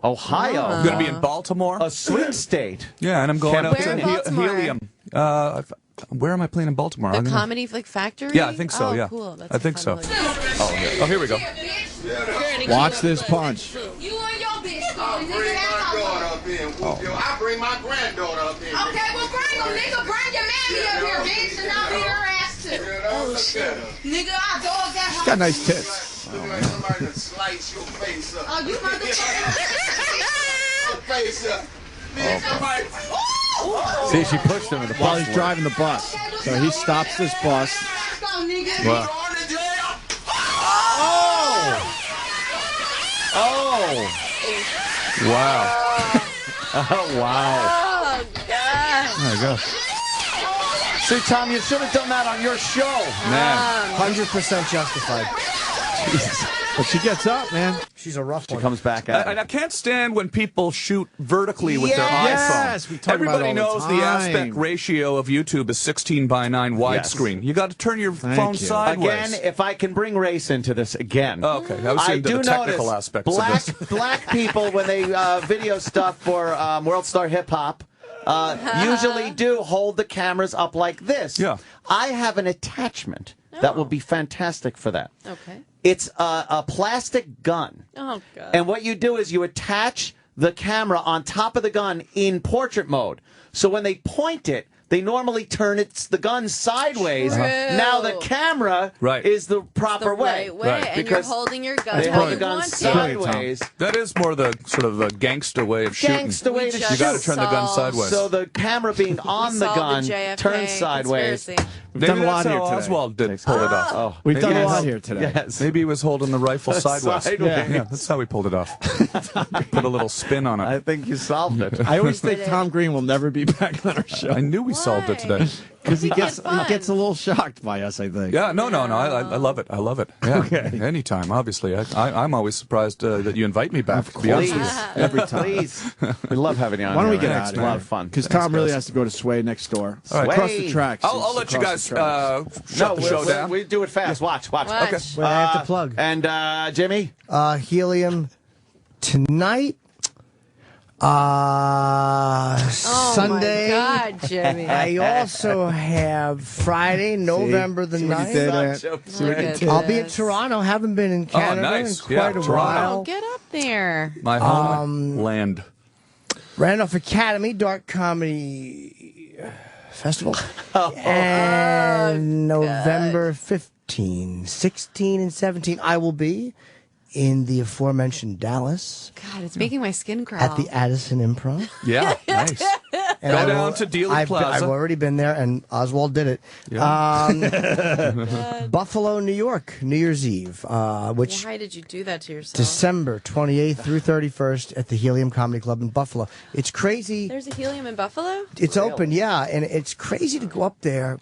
Ohio. I'm going to be in Baltimore. A swing state. Yeah, and I'm going up Where to in Baltimore? Helium. Where am I playing in Baltimore? The I'm gonna- comedy factory? Yeah, I think so. Oh, yeah, cool. That's I think so. fun to look at. Oh, here we go. Watch this punch. You and your bitch. I bring my daughter up in. I bring my granddaughter up in. Okay, well bring them, nigga. Bring your mammy up here, bitch, and I'll beat her ass Oh, shit. Nigga, I dog that She's got nice tits. Look like somebody done slice your face up. Oh, you motherfucker. Face up. Nigga, somebody... See, she pushed him in the While bus. he's driving the bus. So he stops this bus. Wow. Oh! Wow. Oh, wow. Oh, God. There you go. See, Tom, you should have done that on your show. Man. 100% justified. But she gets up, man. She's a rough She one. comes back at And it. I can't stand when people shoot vertically with their Yes, iPhone. we talk about Everybody it all knows the the time. aspect ratio of YouTube is 16:9 widescreen. You got to turn your phone you. sideways. Again, if I can bring race into this again. Oh, okay. I was saying do the technical notice aspects of this. black people, when they video stuff for World Star Hip Hop, usually do hold the cameras up like this. Yeah. I have an attachment that will be fantastic for that. Okay. It's a plastic gun. Oh, God. And what you do is you attach the camera on top of the gun in portrait mode. So when they point it, they normally turn the gun sideways. True. Now the camera Right. is the proper the way. right way, Right. and Because you're holding your gun They how hold you the gun want to. sideways. That is more the sort of the gangster way of shooting. Gangsta way We to just You got to shoot. turn the gun solved- sideways. So the camera being on the Solve gun JFK turns sideways. conspiracy. We've Maybe done a lot that's here how today. Oswald did pull it off. Oh, We've done a Maybe lot he's- here today. Yes. Maybe he was holding the rifle sideways. Sideways. Yeah, that's how he pulled it off. Put a little spin on I it. think you solved it. I always think Tom Green will never be back on our show I knew we solved it Why? today. because he Make it gets fun. a little shocked by us. I think. Yeah, no. I love it. I love it. Yeah. Okay. Anytime, obviously. I'm always surprised that you invite me back. To be honest Please. with you. Every time. Please. We love having you on Why don't we here, get man. out It's of a lot here? of fun. Because Tom really has to go to Sway next door. All right. Across Sway. the tracks. I'll let you Across guys the tracks. shut the show down. We do it fast. Watch. Watch. Okay. Wait, I have to plug. And Jimmy? Helium tonight. Oh, Sunday. my God, Jimmy. I also have Friday, November the See what he 9th. did, Such Aunt? a See what he Look did? at I'll be in this. Toronto. Haven't been in Canada nice. in quite Yeah, a Toronto. while. Oh, get up there. My home land. Randolph Academy Dark Comedy Festival. And November 15, 16, and 17, I will be in the aforementioned Dallas God, it's making my skin crawl. at the Addison Improv. Yeah, nice. And Go I down will- to Dealey I've Plaza. already been there, and Oswald did it. Buffalo, New York, New Year's Eve, which Why did you do that to yourself? December 28th through 31st at the Helium Comedy Club in Buffalo. It's crazy. There's a helium in Buffalo? It's open, yeah, and it's crazy to go up there.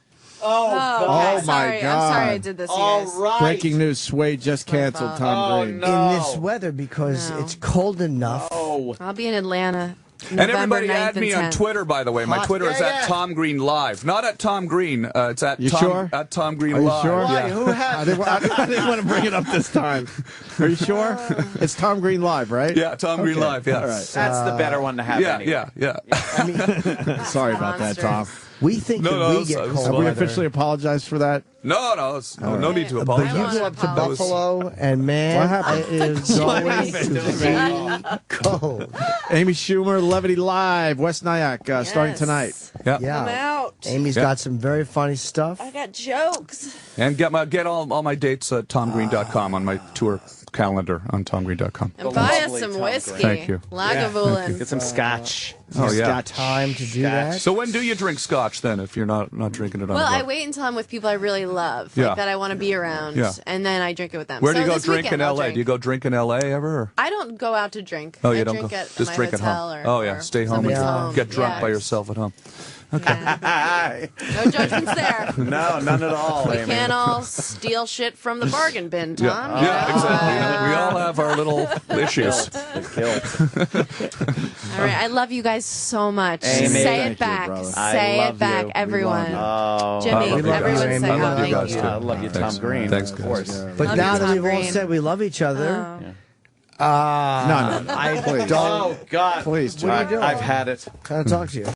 Oh, okay. Oh, my sorry. I'm God. sorry I did this, you All guys. right. Breaking news: Sway just canceled fault. Tom Green. no. In this weather because No. it's cold enough. Oh. I'll be in Atlanta. And November everybody 9th add me and on 10th. Twitter, by the way. My Hot. Twitter is Yeah, at yeah. Tom Green Live. Not at Tom Green. It's at You Tom, sure? at Tom Green Are you Live. sure? Why? Yeah. Who has? I didn't want to bring it up this time. Are you sure? It's Tom Green live, right? Yeah, Tom Green Okay. Live. Yeah. All right. That's the better one to have Yeah, anyway. yeah. Sorry about that, Monster. Tom. We think No, that no, we it's- get it's cold Have we weather. officially apologized for that? No, no need to But you apologize. go up to That was- Buffalo, and man, What happened? it is going to be cold. Amy Schumer, Levity Live, West Nyack, starting Yes. tonight. Yeah. I'm Yeah, out. Amy's Yeah. got some very funny stuff. I got jokes. And get all my dates at TomGreen.com on my tour calendar on TomGreen.com. And buy us lovely some Tom whiskey. Green. Thank you. Lagavulin. Get some scotch. Oh, yeah. Got time to do that. So when do you drink scotch then if you're not drinking it on Well, the I road? wait until I'm with people I really love, Yeah. like that I want to be around, Yeah. and then I drink it with them. Where do So you go this drink weekend in I'll LA? drink. Do you go drink in LA ever? Or? I don't go out to drink. Oh, you I don't drink go. at Just my drink at hotel home. Or, Oh, yeah. or Stay home somebody's and home. get drunk Yeah. by yourself at home. Yeah. No judgments there. No, none at all, We Amy. can't all steal shit from the bargain bin, Tom. Yeah, you yeah, know? exactly. We all have our little issues. All right, I love you guys so much. Amy. Say Thank you, it back. brother. Say I it love back, you. everyone. Oh, Jimmy, I love you guys. everyone Amy. say I how love you thank guys, you. too. I love you, Tom Thanks. Green. Thanks, of guys. course. But Love now you, that Tom we've all Green. said we love each other, No, I please. don't Oh, God. Please, What are you doing? I've had it. kind of talk to you.